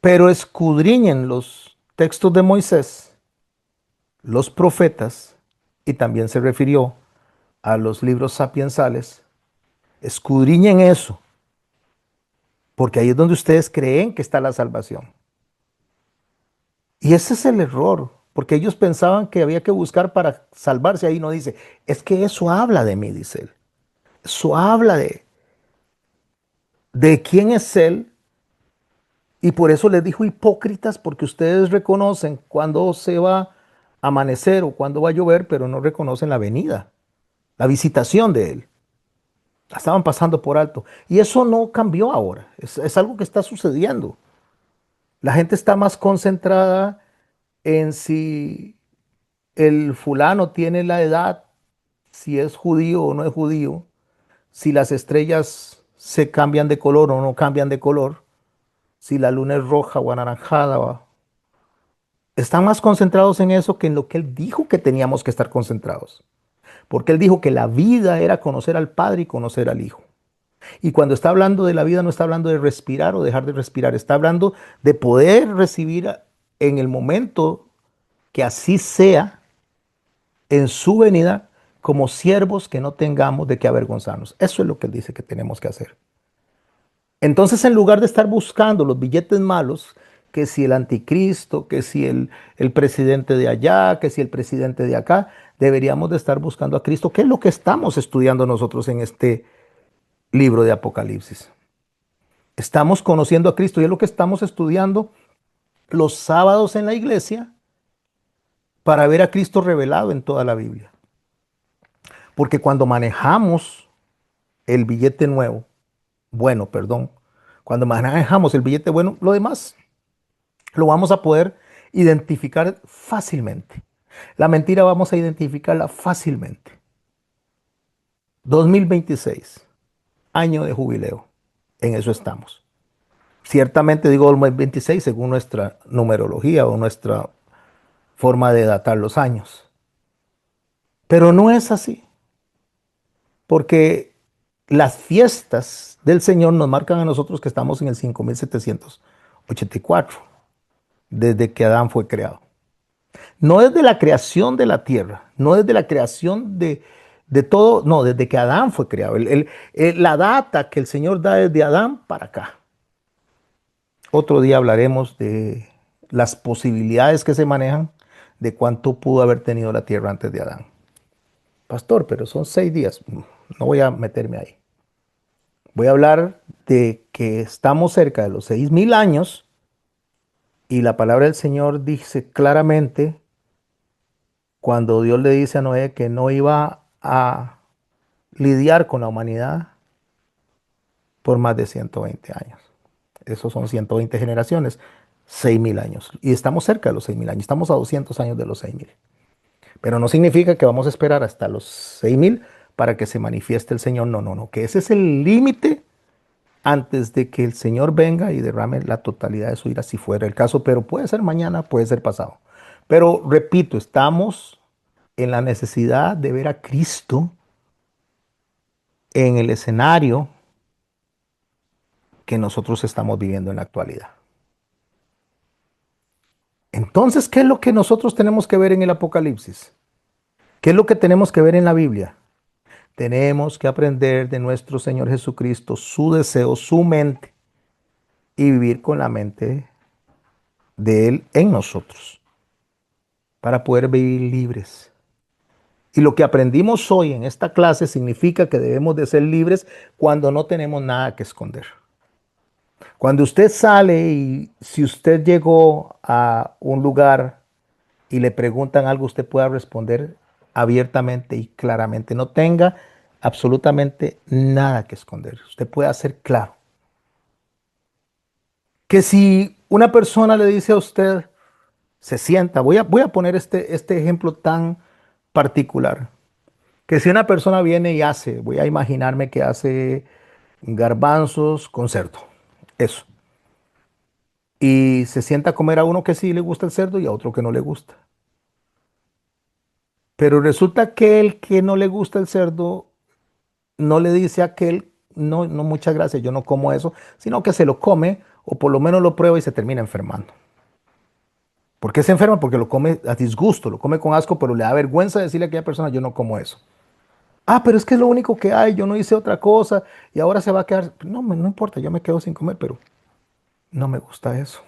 Pero escudriñen los textos de Moisés, los profetas, y también se refirió a los libros sapiensales. Escudriñen eso, porque ahí es donde ustedes creen que está la salvación. Y ese es el error, porque ellos pensaban que había que buscar para salvarse. Ahí no dice, es que eso habla de mí, dice él. Eso habla de quién es él. Y por eso les dijo hipócritas, porque ustedes reconocen cuando se va a amanecer o cuando va a llover, pero no reconocen la venida, la visitación de él. La estaban pasando por alto. Y eso no cambió ahora. Es algo que está sucediendo. La gente está más concentrada en si el fulano tiene la edad, si es judío o no es judío, si las estrellas se cambian de color o no cambian de color, si la luna es roja o anaranjada. Están más concentrados en eso que en lo que él dijo que teníamos que estar concentrados. Porque él dijo que la vida era conocer al Padre y conocer al Hijo. Y cuando está hablando de la vida no está hablando de respirar o dejar de respirar, está hablando de poder recibir en el momento que así sea en su venida como siervos que no tengamos de qué avergonzarnos. Eso es lo que él dice que tenemos que hacer. Entonces, en lugar de estar buscando los billetes malos, que si el anticristo, que si el presidente de allá, que si el presidente de acá, deberíamos de estar buscando a Cristo, que es lo que estamos estudiando nosotros en este libro de Apocalipsis. Estamos conociendo a Cristo y es lo que estamos estudiando los sábados en la iglesia para ver a Cristo revelado en toda la Biblia. Porque cuando manejamos el billete nuevo, bueno, perdón, cuando manejamos el billete bueno, lo demás lo vamos a poder identificar fácilmente. La mentira vamos a identificarla fácilmente. 2026, año de jubileo. En eso estamos. Ciertamente digo 2026 según nuestra numerología o nuestra forma de datar los años. Pero no es así, porque las fiestas del Señor nos marcan a nosotros que estamos en el 5784, desde que Adán fue creado. No desde la creación de la tierra, no desde la creación de todo, no, desde que Adán fue creado. La data que el Señor da desde Adán para acá. Otro día hablaremos de las posibilidades que se manejan de cuánto pudo haber tenido la tierra antes de Adán. Pastor, pero son 6 días. No voy a meterme ahí. Voy a hablar de que estamos cerca de los 6000 años y la palabra del Señor dice claramente cuando Dios le dice a Noé que no iba a lidiar con la humanidad por más de 120 años. Esos son 120 generaciones, 6000 años. Y estamos cerca de los 6000 años, estamos a 200 años de los 6000. Pero no significa que vamos a esperar hasta los 6000 para que se manifieste el Señor. No, no, no, que ese es el límite antes de que el Señor venga y derrame la totalidad de su ira, si fuera el caso. Pero puede ser mañana, puede ser pasado. Pero repito, estamos en la necesidad de ver a Cristo en el escenario que nosotros estamos viviendo en la actualidad. Entonces, ¿qué es lo que nosotros tenemos que ver en el Apocalipsis? ¿Qué es lo que tenemos que ver en la Biblia? Tenemos que aprender de nuestro Señor Jesucristo su deseo, su mente y vivir con la mente de Él en nosotros para poder vivir libres. Y lo que aprendimos hoy en esta clase significa que debemos de ser libres cuando no tenemos nada que esconder. Cuando usted sale y si usted llegó a un lugar y le preguntan algo, usted pueda responder abiertamente y claramente. No tenga absolutamente nada que esconder. Usted puede ser claro. Que si una persona le dice a usted, se sienta, voy a poner este ejemplo tan particular. Que si una persona viene y hace, voy a imaginarme que hace garbanzos con cerdo. Eso. Y se sienta a comer a uno que sí le gusta el cerdo y a otro que no le gusta. Pero resulta que el que no le gusta el cerdo no le dice a aquel, no, no, muchas gracias, yo no como eso, sino que se lo come o por lo menos lo prueba y se termina enfermando. ¿Por qué se enferma? Porque lo come a disgusto, lo come con asco, pero le da vergüenza decirle a aquella persona, yo no como eso. Ah, pero es que es lo único que hay, yo no hice otra cosa y ahora se va a quedar. No, no importa, yo me quedo sin comer, pero no me gusta eso.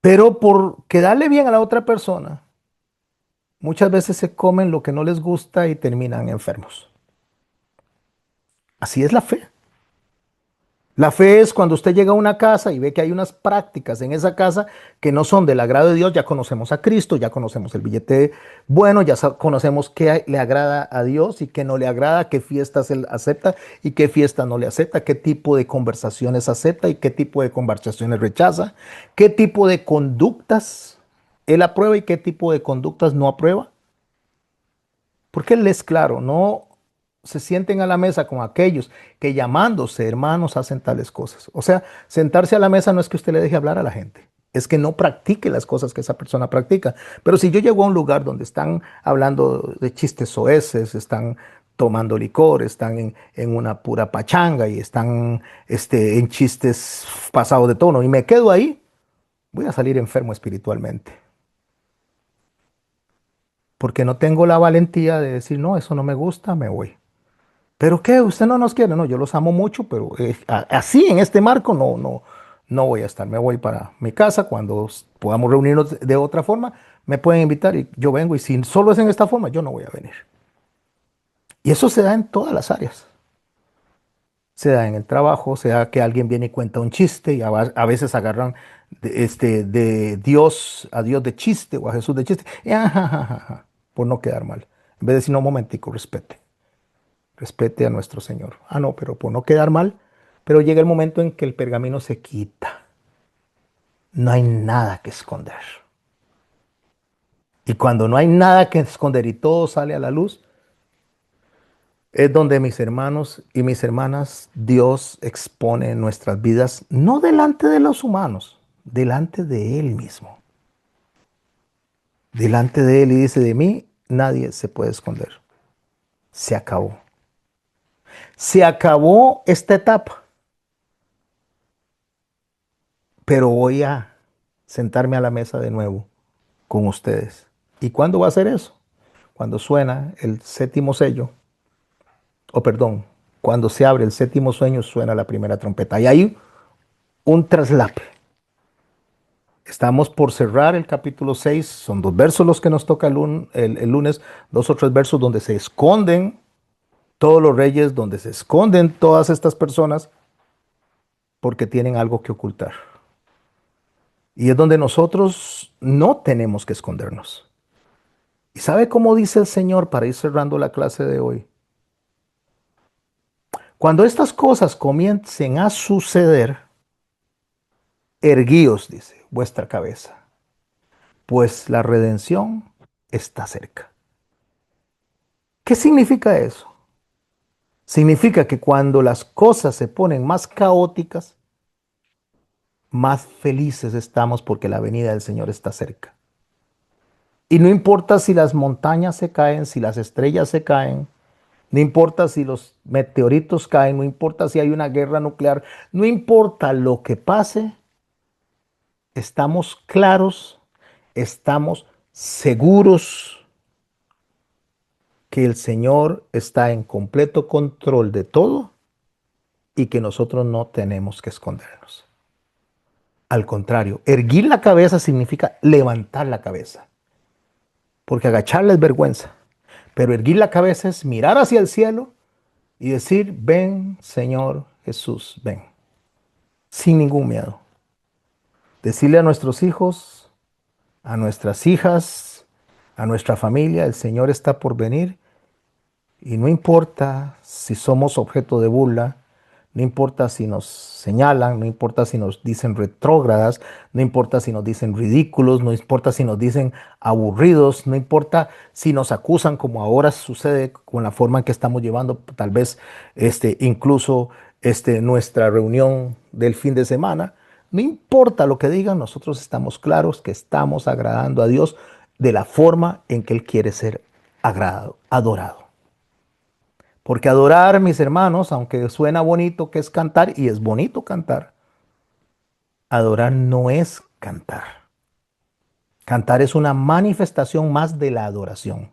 Pero por quedarle bien a la otra persona, muchas veces se comen lo que no les gusta y terminan enfermos. Así es la fe. La fe es cuando usted llega a una casa y ve que hay unas prácticas en esa casa que no son del agrado de Dios. Ya conocemos a Cristo, ya conocemos el billete bueno, ya conocemos qué le agrada a Dios y qué no le agrada, qué fiestas él acepta y qué fiestas no le acepta, qué tipo de conversaciones acepta y qué tipo de conversaciones rechaza, qué tipo de conductas él aprueba y qué tipo de conductas no aprueba. Porque Él es claro, no se sienten a la mesa con aquellos que llamándose hermanos hacen tales cosas. O sea, sentarse a la mesa no es que usted le deje hablar a la gente, es que no practique las cosas que esa persona practica. Pero si yo llego a un lugar donde están hablando de chistes soeces, están tomando licor, están en una pura pachanga y están en chistes pasados de tono y me quedo ahí, voy a salir enfermo espiritualmente. Porque no tengo la valentía de decir, no, eso no me gusta, me voy. ¿Pero qué? ¿Usted no nos quiere? No, yo los amo mucho, pero así en este marco no voy a estar. Me voy para mi casa cuando podamos reunirnos de otra forma. Me pueden invitar y yo vengo y si solo es en esta forma, yo no voy a venir. Y eso se da en todas las áreas. Se da en el trabajo, se da que alguien viene y cuenta un chiste y a veces agarran de Dios a Dios de chiste o a Jesús de chiste, y por no quedar mal. En vez de decir, no, un momentico, respete a nuestro Señor. Ah, no, pero por no quedar mal, pero llega el momento en que el pergamino se quita. No hay nada que esconder. Y cuando no hay nada que esconder y todo sale a la luz, es donde mis hermanos y mis hermanas, Dios expone nuestras vidas, no delante de los humanos, delante de Él mismo. Delante de Él y dice, de mí nadie se puede esconder. Se acabó. Se acabó esta etapa, pero voy a sentarme a la mesa de nuevo con ustedes. ¿Y cuándo va a ser eso? Cuando suena el séptimo sello, o perdón, cuando se abre el séptimo sueño, suena la primera trompeta. Y hay un traslape. Estamos por cerrar el capítulo 6. Son 2 versos los que nos toca el lunes, 2 o 3 versos donde se esconden todos los reyes, donde se esconden todas estas personas porque tienen algo que ocultar. Y es donde nosotros no tenemos que escondernos. ¿Y sabe cómo dice el Señor para ir cerrando la clase de hoy? Cuando estas cosas comiencen a suceder, erguíos, dice, vuestra cabeza, pues la redención está cerca. ¿Qué significa eso? Significa que cuando las cosas se ponen más caóticas, más felices estamos porque la venida del Señor está cerca. Y no importa si las montañas se caen, si las estrellas se caen, no importa si los meteoritos caen, no importa si hay una guerra nuclear, no importa lo que pase, estamos claros, estamos seguros que el Señor está en completo control de todo y que nosotros no tenemos que escondernos. Al contrario, erguir la cabeza significa levantar la cabeza, porque agacharla es vergüenza, pero erguir la cabeza es mirar hacia el cielo y decir, ven Señor Jesús, ven, sin ningún miedo. Decirle a nuestros hijos, a nuestras hijas, a nuestra familia, el Señor está por venir y no importa si somos objeto de burla, no importa si nos señalan, no importa si nos dicen retrógradas, no importa si nos dicen ridículos, no importa si nos dicen aburridos, no importa si nos acusan como ahora sucede con la forma en que estamos llevando tal vez incluso nuestra reunión del fin de semana. No importa lo que digan, nosotros estamos claros que estamos agradando a Dios de la forma en que Él quiere ser agradado, adorado. Porque adorar, mis hermanos, aunque suena bonito que es cantar, y es bonito cantar, adorar no es cantar. Cantar es una manifestación más de la adoración.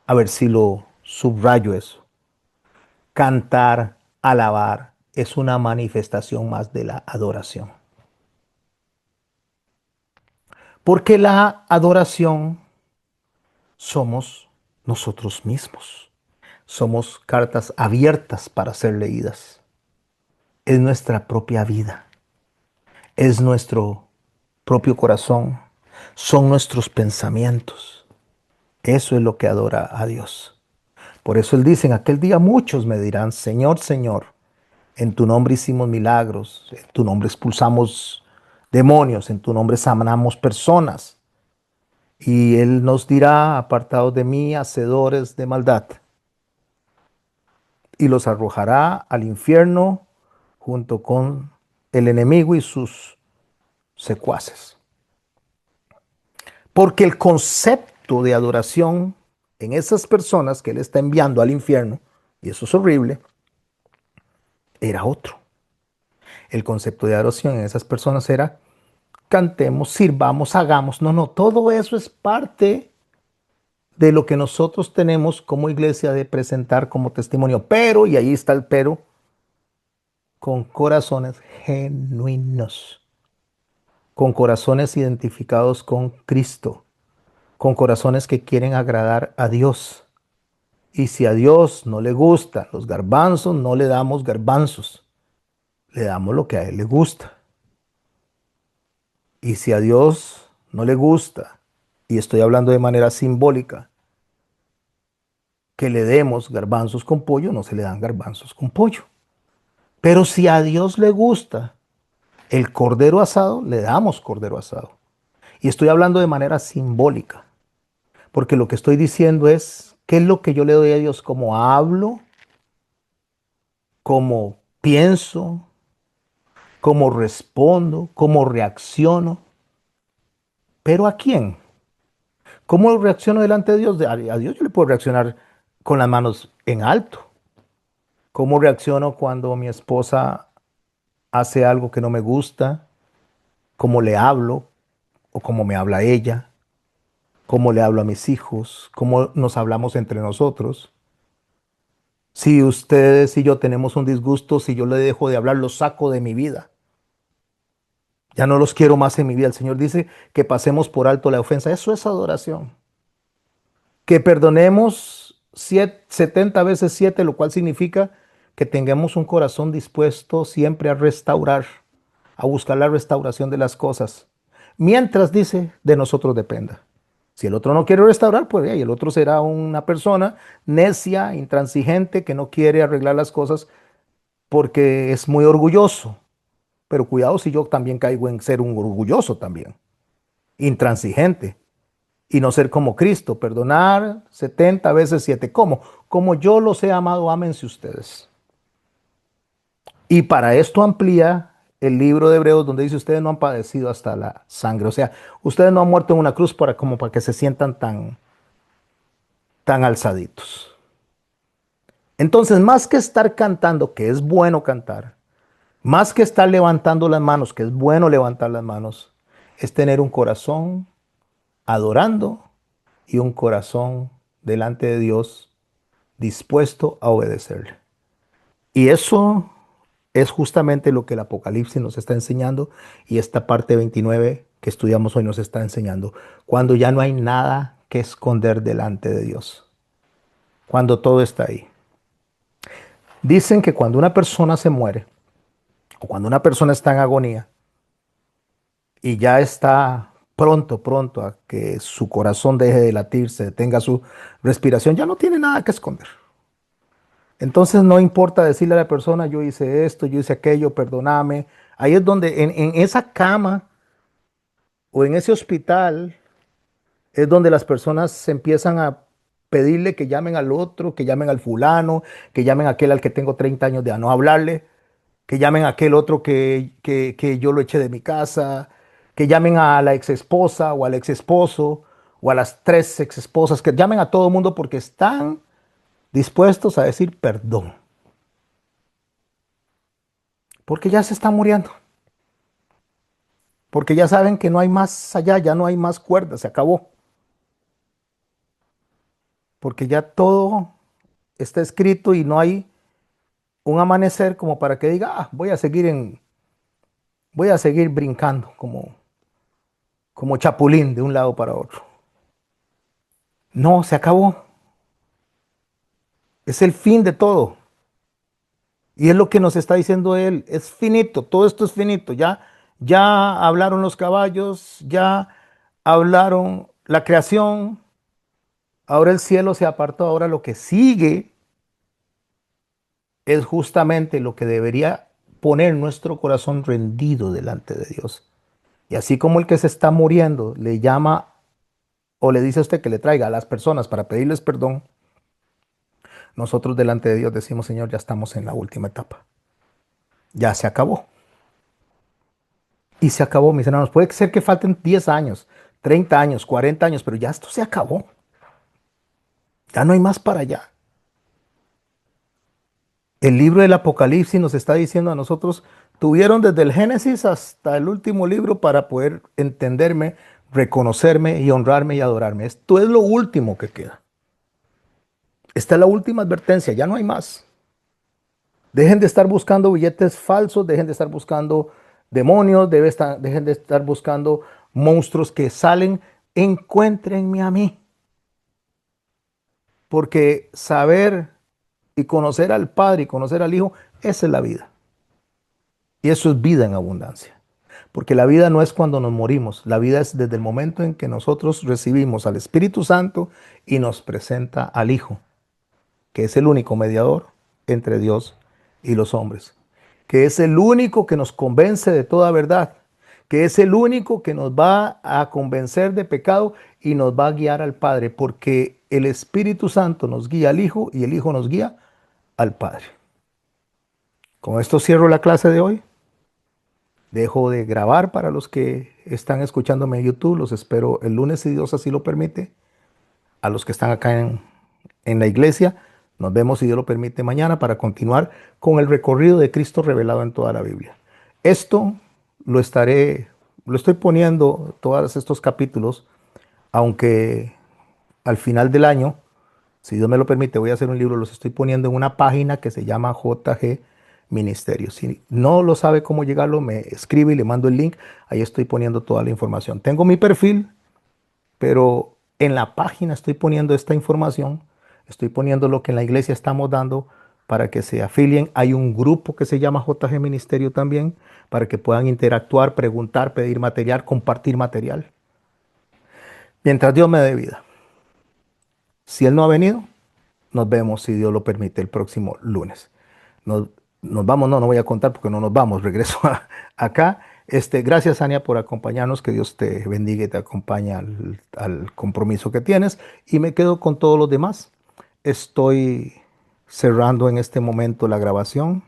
A ver si lo subrayo eso. Cantar, alabar, es una manifestación más de la adoración. Porque la adoración somos nosotros mismos. Somos cartas abiertas para ser leídas. Es nuestra propia vida. Es nuestro propio corazón. Son nuestros pensamientos. Eso es lo que adora a Dios. Por eso Él dice, en aquel día muchos me dirán, Señor, Señor, en tu nombre hicimos milagros, en tu nombre expulsamos demonios, en tu nombre sanamos personas. Y Él nos dirá, apartados de mí, hacedores de maldad, y los arrojará al infierno junto con el enemigo y sus secuaces. Porque el concepto de adoración en esas personas que Él está enviando al infierno, y eso es horrible, era otro. El concepto de adoración en esas personas era cantemos, sirvamos, hagamos. No, no, todo eso es parte de lo que nosotros tenemos como iglesia de presentar como testimonio. Pero, y ahí está el pero, con corazones genuinos, con corazones identificados con Cristo, con corazones que quieren agradar a Dios. Y si a Dios no le gustan los garbanzos, no le damos garbanzos, le damos lo que a Él le gusta. Y si a Dios no le gusta, y estoy hablando de manera simbólica, que le demos garbanzos con pollo, no se le dan garbanzos con pollo. Pero si a Dios le gusta el cordero asado, le damos cordero asado. Y estoy hablando de manera simbólica, porque lo que estoy diciendo es, ¿qué es lo que yo le doy a Dios? ¿Cómo hablo? ¿Cómo pienso? ¿Cómo respondo? ¿Cómo reacciono? ¿Pero a quién? ¿Cómo reacciono delante de Dios? A Dios yo le puedo reaccionar con las manos en alto. ¿Cómo reacciono cuando mi esposa hace algo que no me gusta? ¿Cómo le hablo? ¿O cómo me habla ella? ¿Cómo le hablo a mis hijos? ¿Cómo nos hablamos entre nosotros? Si ustedes y yo tenemos un disgusto, si yo le dejo de hablar, los saco de mi vida. Ya no los quiero más en mi vida. El Señor dice que pasemos por alto la ofensa. Eso es adoración. Que perdonemos 70 veces 7, lo cual significa que tengamos un corazón dispuesto siempre a restaurar, a buscar la restauración de las cosas. Mientras dice, de nosotros dependa. Si el otro no quiere restaurar, pues el otro será una persona necia, intransigente, que no quiere arreglar las cosas porque es muy orgulloso. Pero cuidado si yo también caigo en ser un orgulloso también, intransigente, y no ser como Cristo, perdonar 70 veces 7. ¿Cómo? Como yo los he amado, ámense ustedes. Y para esto amplía el libro de Hebreos donde dice, ustedes no han padecido hasta la sangre. O sea, ustedes no han muerto en una cruz como para que se sientan tan alzaditos. Entonces, más que estar cantando, que es bueno cantar, más que estar levantando las manos, que es bueno levantar las manos, es tener un corazón adorando y un corazón delante de Dios dispuesto a obedecerle. Y eso es justamente lo que el Apocalipsis nos está enseñando y esta parte 29 que estudiamos hoy nos está enseñando. Cuando ya no hay nada que esconder delante de Dios. Cuando todo está ahí. Dicen que cuando una persona se muere o cuando una persona está en agonía y ya está pronto a que su corazón deje de latir, se detenga su respiración, ya no tiene nada que esconder. Entonces no importa decirle a la persona, yo hice esto, yo hice aquello, perdóname. Ahí es donde en esa cama o en ese hospital es donde las personas se empiezan a pedirle que llamen al otro, que llamen al fulano, que llamen a aquel al que tengo 30 años de no hablarle, que llamen a aquel otro que yo lo eché de mi casa, que llamen a la ex esposa o al ex esposo o a las 3 ex esposas, que llamen a todo el mundo porque están dispuestos a decir perdón, porque ya se está muriendo, porque ya saben que no hay más allá, ya no hay más cuerda, se acabó, porque ya todo está escrito y no hay un amanecer como para que diga, ah, voy a seguir brincando como chapulín de un lado para otro. No, se acabó. Es el fin de todo. Y es lo que nos está diciendo él. Es finito, todo esto es finito. Ya hablaron los caballos, ya hablaron la creación. Ahora el cielo se apartó. Ahora lo que sigue es justamente lo que debería poner nuestro corazón rendido delante de Dios. Y así como el que se está muriendo le llama o le dice a usted que le traiga a las personas para pedirles perdón, nosotros delante de Dios decimos, Señor, ya estamos en la última etapa. Ya se acabó. Y se acabó, mis hermanos. Puede ser que falten 10 años, 30 años, 40 años, pero ya esto se acabó. Ya no hay más para allá. El libro del Apocalipsis nos está diciendo a nosotros, tuvieron desde el Génesis hasta el último libro para poder entenderme, reconocerme y honrarme y adorarme. Esto es lo último que queda. Esta es la última advertencia, ya no hay más. Dejen de estar buscando billetes falsos, dejen de estar buscando demonios, dejen de estar buscando monstruos que salen. Encuéntrenme a mí. Porque saber y conocer al Padre y conocer al Hijo, esa es la vida. Y eso es vida en abundancia. Porque la vida no es cuando nos morimos, la vida es desde el momento en que nosotros recibimos al Espíritu Santo y nos presenta al Hijo, que es el único mediador entre Dios y los hombres, que es el único que nos convence de toda verdad, que es el único que nos va a convencer de pecado y nos va a guiar al Padre, porque el Espíritu Santo nos guía al Hijo y el Hijo nos guía al Padre. Con esto cierro la clase de hoy. Dejo de grabar para los que están escuchándome en YouTube. Los espero el lunes si Dios así lo permite. A los que están acá en la iglesia, nos vemos si Dios lo permite mañana para continuar con el recorrido de Cristo revelado en toda la Biblia. Esto lo lo estoy poniendo todos estos capítulos, aunque al final del año, si Dios me lo permite, voy a hacer un libro, los estoy poniendo en una página que se llama JG Ministerio. Si no lo sabe cómo llegarlo, me escribe y le mando el link. Ahí estoy poniendo toda la información. Tengo mi perfil, pero en la página estoy poniendo esta información. Estoy poniendo lo que en la iglesia estamos dando para que se afilien. Hay un grupo que se llama JG Ministerio también, para que puedan interactuar, preguntar, pedir material, compartir material. Mientras Dios me dé vida. Si Él no ha venido, nos vemos, si Dios lo permite, el próximo lunes. Nos, nos vamos, no voy a contar porque no nos vamos, regreso acá. Gracias, Ania, por acompañarnos. Que Dios te bendiga y te acompañe al compromiso que tienes. Y me quedo con todos los demás. Estoy cerrando en este momento la grabación.